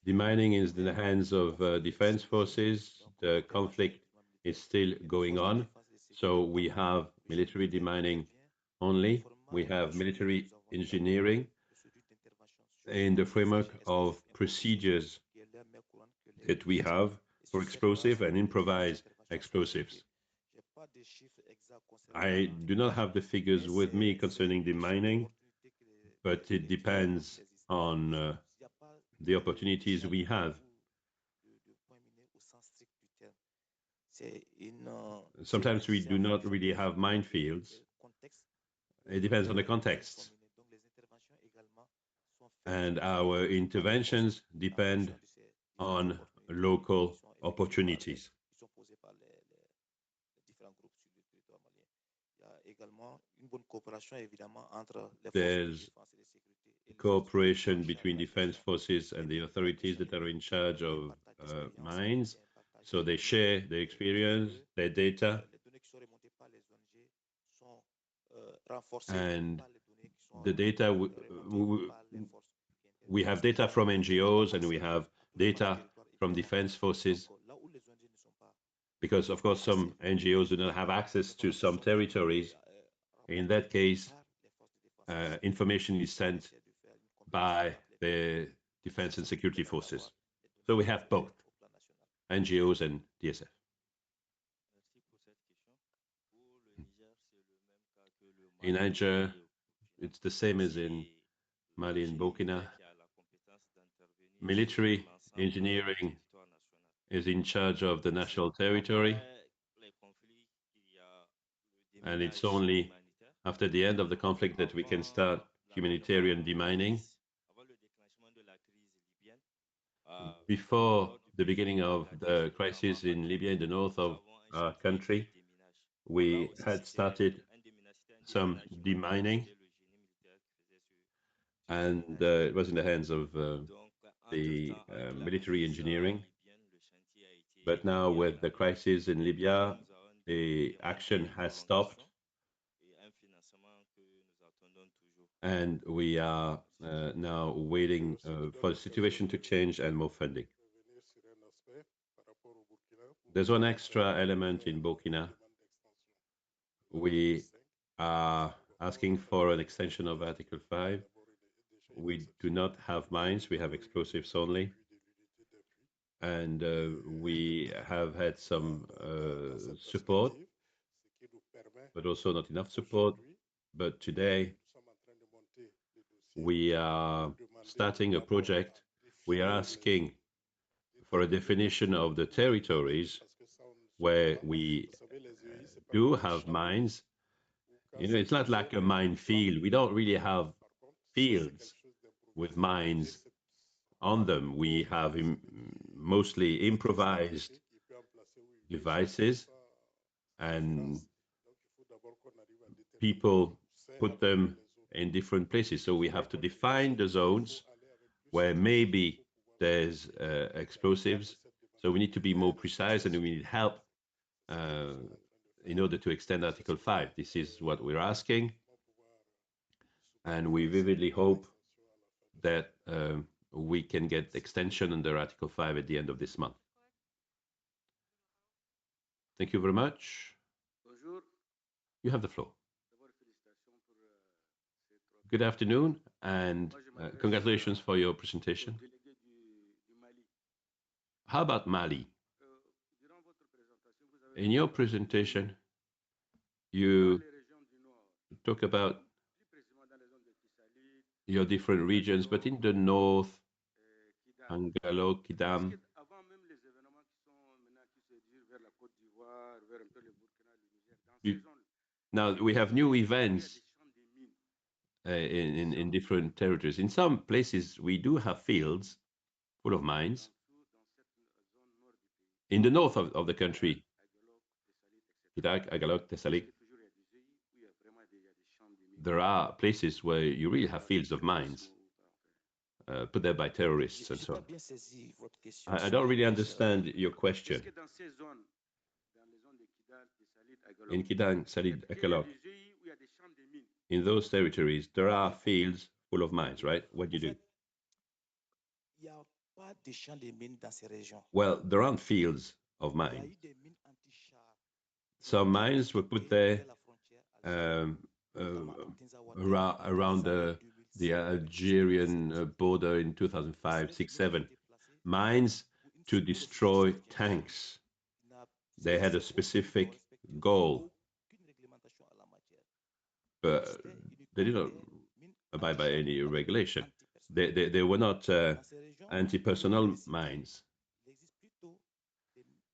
Demining is in the hands of defense forces. The conflict is still going on. So we have military demining only. We have military engineering in the framework of procedures that we have for explosive and improvised explosives. I do not have the figures with me concerning demining, but it depends on the opportunities we have. Sometimes we do not really have minefields. It depends on the context. And our interventions depend on local opportunities. There's cooperation between defense forces and the authorities that are in charge of mines. So they share their experience, their data, and the data, we have data from NGOs and we have data from defense forces, because of course some NGOs do not have access to some territories. In that case, information is sent by the defense and security forces. So we have both, NGOs and DSF. In Niger, it's the same as in Mali and Burkina. Military engineering is in charge of the national territory, and it's only after the end of the conflict that we can start humanitarian demining. Before the beginning of the crisis in Libya, in the north of our country, we had started some demining, and it was in the hands of the military engineering. But now with the crisis in Libya, the action has stopped, and we are now waiting for the situation to change and more funding. There's one extra element in Burkina. We are asking for an extension of Article 5. We do not have mines, we have explosives only. And we have had some support, but also not enough support. But today, we are starting a project. We are asking for a definition of the territories where we do have mines, You know, it's not like a minefield. We don't really have fields with mines on them. We have mostly improvised devices, and people put them in different places. So we have to define the zones where maybe there's explosives. So we need to be more precise, and we need help in order to extend Article 5. This is what we're asking. And we vividly hope that we can get extension under Article 5 at the end of this month. Thank you very much. You have the floor. Good afternoon, and congratulations for your presentation. How about Mali? In your presentation, you talk about your different regions, but in the north, Angalo, Kidam. Now we have new events in different territories. In some places, we do have fields full of mines. In the north of the country, Kidak, Agalok, Tessalik, there are places where you really have fields of mines put there by terrorists and so on. I don't really understand your question. In Kidang, Salid, Akalok, in those territories, there are fields full of mines, right? What do you do? Well, there aren't fields of mines. Some mines were put there around the Algerian border in 2005, 6, 7. Mines to destroy tanks. They had a specific goal, but they didn't abide by any regulation. They were not anti-personnel mines.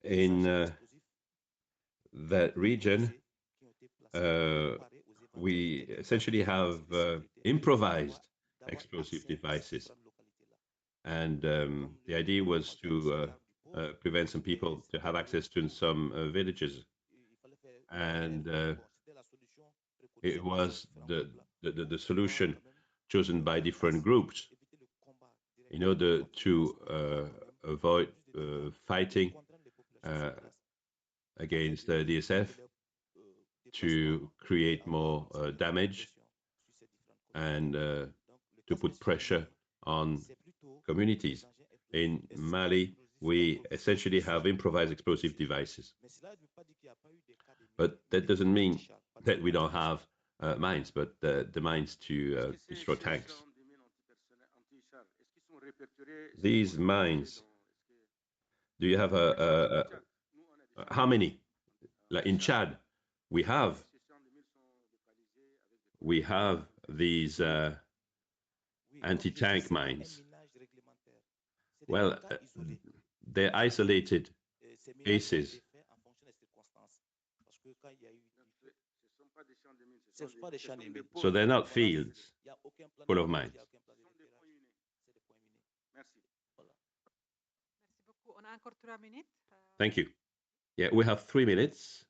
In that region, we essentially have improvised explosive devices. And the idea was to prevent some people to have access to some villages. And it was the solution chosen by different groups in order to avoid fighting against the DSF, to create more damage and to put pressure on communities. In Mali, we essentially have improvised explosive devices. But that doesn't mean that we don't have mines, but the mines to destroy tanks. These mines, do you have how many? Like in Chad, we have these anti-tank mines. Well, they're isolated cases. So they're not fields full of mines. Thank you. Yeah, we have 3 minutes.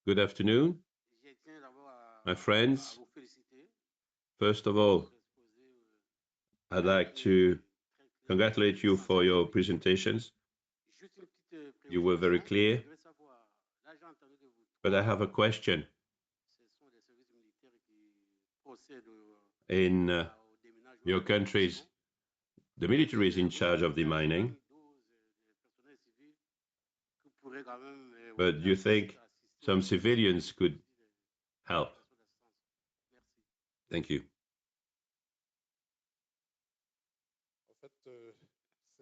Good afternoon, my friends. First of all, I'd like to congratulate you for your presentations. You were very clear. But I have a question. In your countries, the military is in charge of the mining. But do you think some civilians could help? Thank you.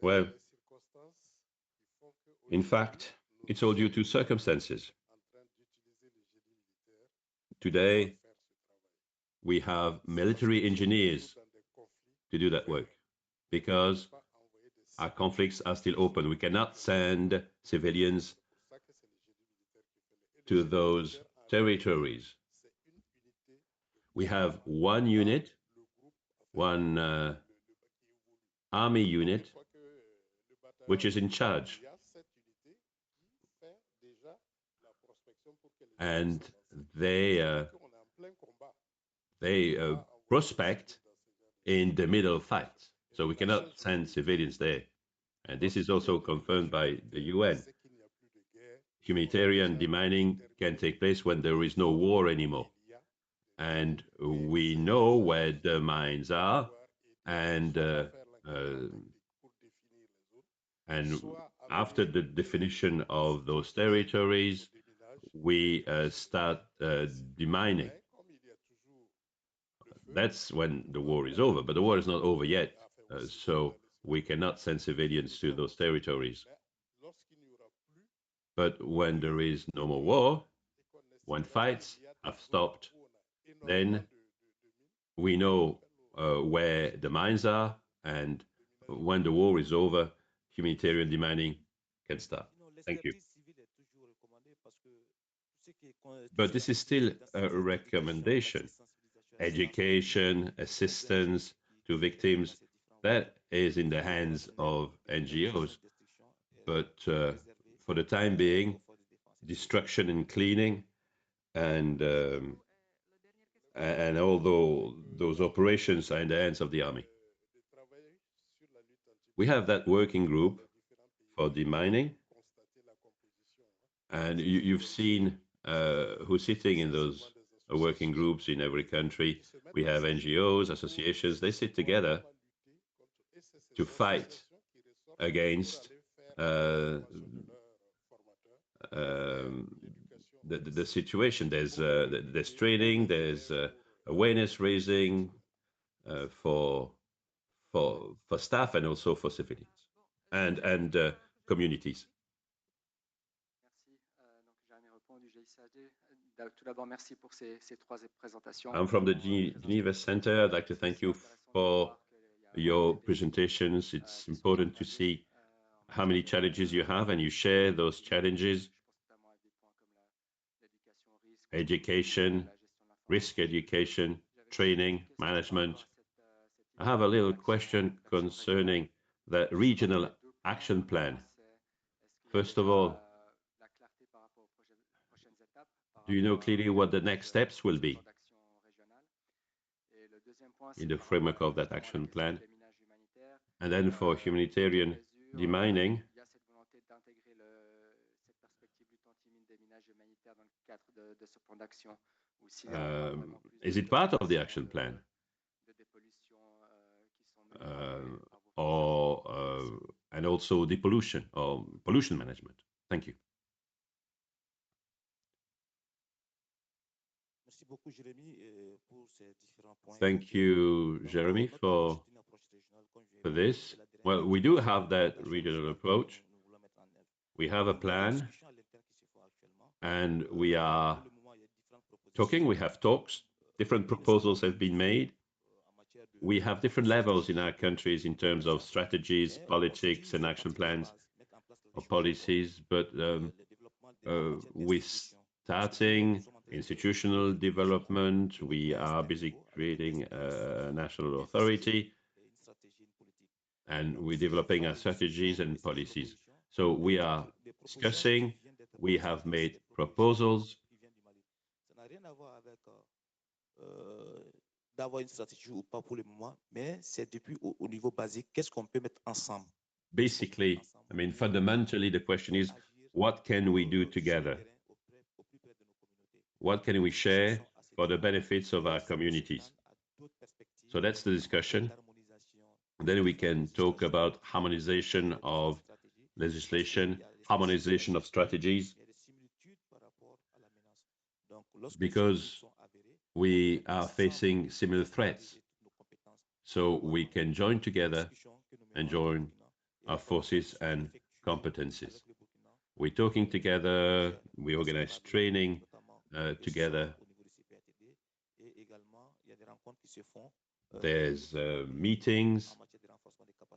Well, in fact, it's all due to circumstances. Today, we have military engineers to do that work because our conflicts are still open. We cannot send civilians to those territories. We have one unit, one army unit, which is in charge. And they prospect in the middle of fights. So we cannot send civilians there. And this is also confirmed by the UN. Humanitarian demining can take place when there is no war anymore. And we know where the mines are, and after the definition of those territories, we start demining. That's when the war is over, but the war is not over yet, so we cannot send civilians to those territories. But when there is no more war, when fights have stopped, then we know where the mines are, and when the war is over, humanitarian demining can start. Thank you. But this is still a recommendation. Education, assistance to victims, that is in the hands of NGOs. But for the time being, destruction and cleaning, and although those operations are in the hands of the army. We have that working group for demining, and you've seen who's sitting in those working groups in every country. We have NGOs, associations, they sit together to fight against the situation. There's training, there's awareness raising for staff and also for civilians and communities. I'm from the Geneva Center. I'd like to thank you for your presentations. It's important to see how many challenges you have, and you share those challenges. Education, risk education, training, management. I have a little question concerning the regional action plan. First of all, do you know clearly what the next steps will be in the framework of that action plan? And then for humanitarian demining, is it part of the action plan? And also depollution or pollution management. Thank you. Thank you, Jeremy, for this. Well, we do have that regional approach. We have a plan, and we are talking. We have talks. Different proposals have been made. We have different levels in our countries in terms of strategies, politics, and action plans or policies, but we're starting institutional development. We are busy creating a national authority, and we're developing our strategies and policies. So we are discussing, we have made proposals. D'avoir une stratégie ou pas pour le moment, mais c'est depuis au niveau basique, qu'est-ce qu'on peut mettre ensemble? Basically, I mean, fundamentally, the question is, what can we do together? What can we share for the benefits of our communities? So that's the discussion. Then we can talk about harmonization of legislation, harmonization of strategies, because we are facing similar threats. So we can join together and join our forces and competencies. We're talking together, we organize training together. There's meetings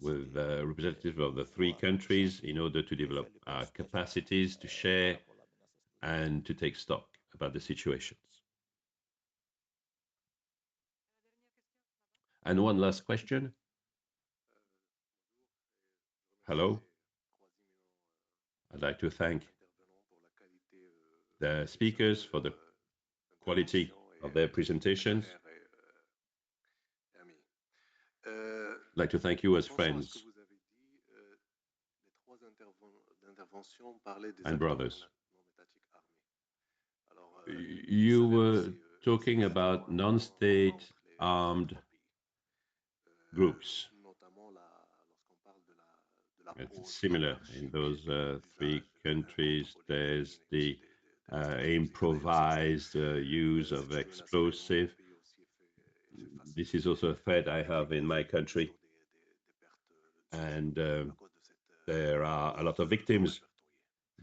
with representatives of the three countries in order to develop capacities, to share, and to take stock about the situations. And one last question. Hello. I'd like to thank the speakers for the quality of their presentations. I'd like to thank you as friends and brothers. You were talking about non-state armed groups. It's similar in those three countries. There's the improvised use of explosive. This is also a threat I have in my country. And there are a lot of victims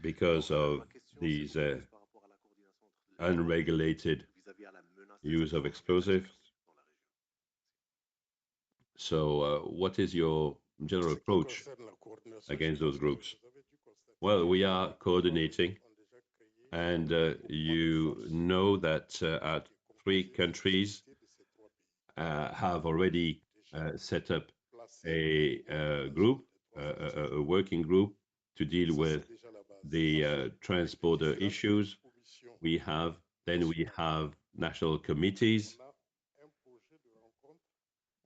because of these unregulated use of explosives. So what is your general approach against those groups? Well, we are coordinating, and you know that our three countries have already set up a group, a working group to deal with the trans-border issues. We have national committees,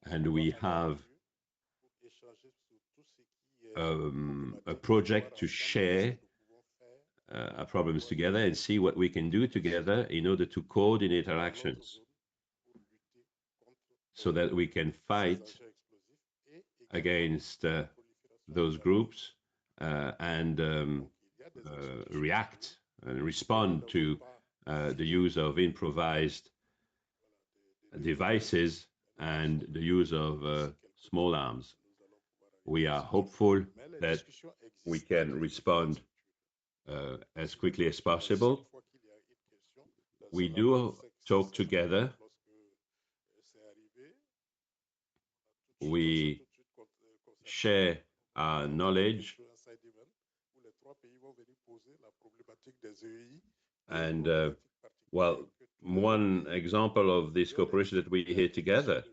and we have a project to share our problems together and see what we can do together in order to coordinate our actions so that we can fight against those groups and react and respond to the use of improvised devices and the use of small arms. We are hopeful that we can respond as quickly as possible. We do talk together. We share our knowledge. And well, one example of this cooperation that we hear together,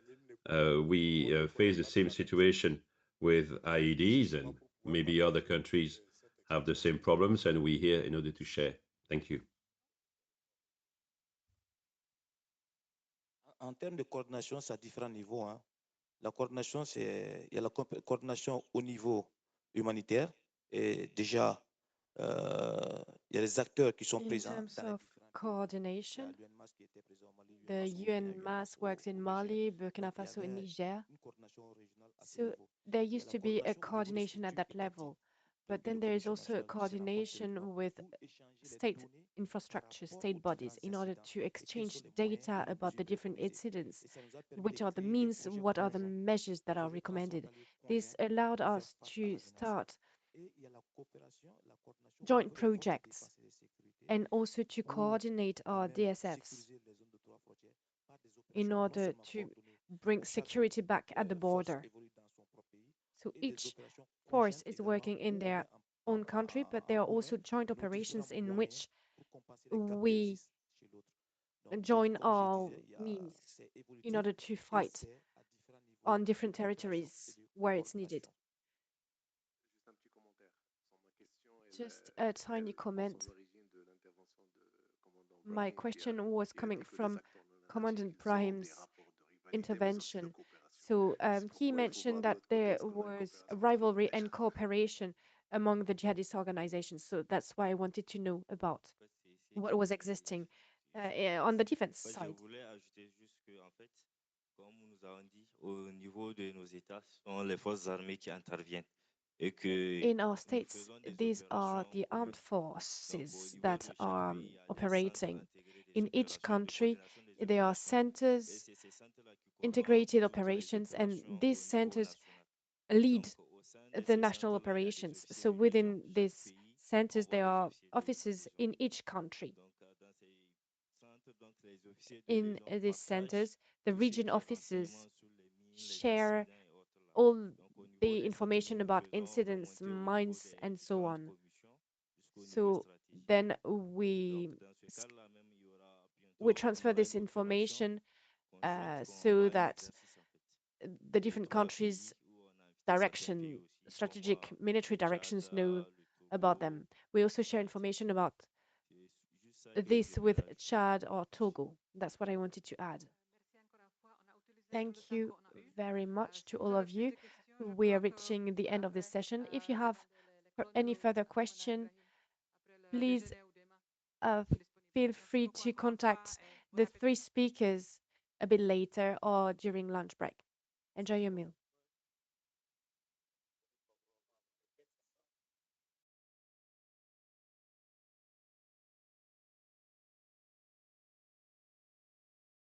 we face the same situation with IEDs, and maybe other countries have the same problems, and we're here in order to share. Thank you. En termes de coordination, c'est à différents niveaux. Hein. La coordination, il y a la coordination au niveau humanitaire, et déjà, il y a les acteurs qui sont présents. In terms of coordination, the UNMAS works in Mali, Burkina Faso, and Niger. So there used to be a coordination at that level, but then there is also a coordination with state infrastructure, state bodies, in order to exchange data about the different incidents, which are the means, what are the measures that are recommended. This allowed us to start joint projects and also to coordinate our DSFs in order to bring security back at the border. So each force is working in their own country, but there are also joint operations in which we join our means in order to fight on different territories where it's needed. Just a tiny comment. My question was coming from Commandant Brahim's intervention. So he mentioned that there was a rivalry and cooperation among the jihadist organizations. So that's why I wanted to know about what was existing on the defense side. Je voulais ajouter juste que, en fait, comme nous avons dit, au niveau de nos États, ce sont les forces armées qui interviennent. Et que in our states, these are the armed forces that are operating. In each country, there are centers, integrated operations, and these centers lead the national operations. So within these centers, there are offices in each country. In these centers, the region officers share all the information about incidents, mines, and so on. So then we transfer this information so that the different countries' direction, strategic military directions know about them. We also share information about this with Chad or Togo. That's what I wanted to add. Thank you very much to all of you. We are reaching the end of this session. If you have any further question, please feel free to contact the three speakers a bit later or during lunch break. Enjoy your meal.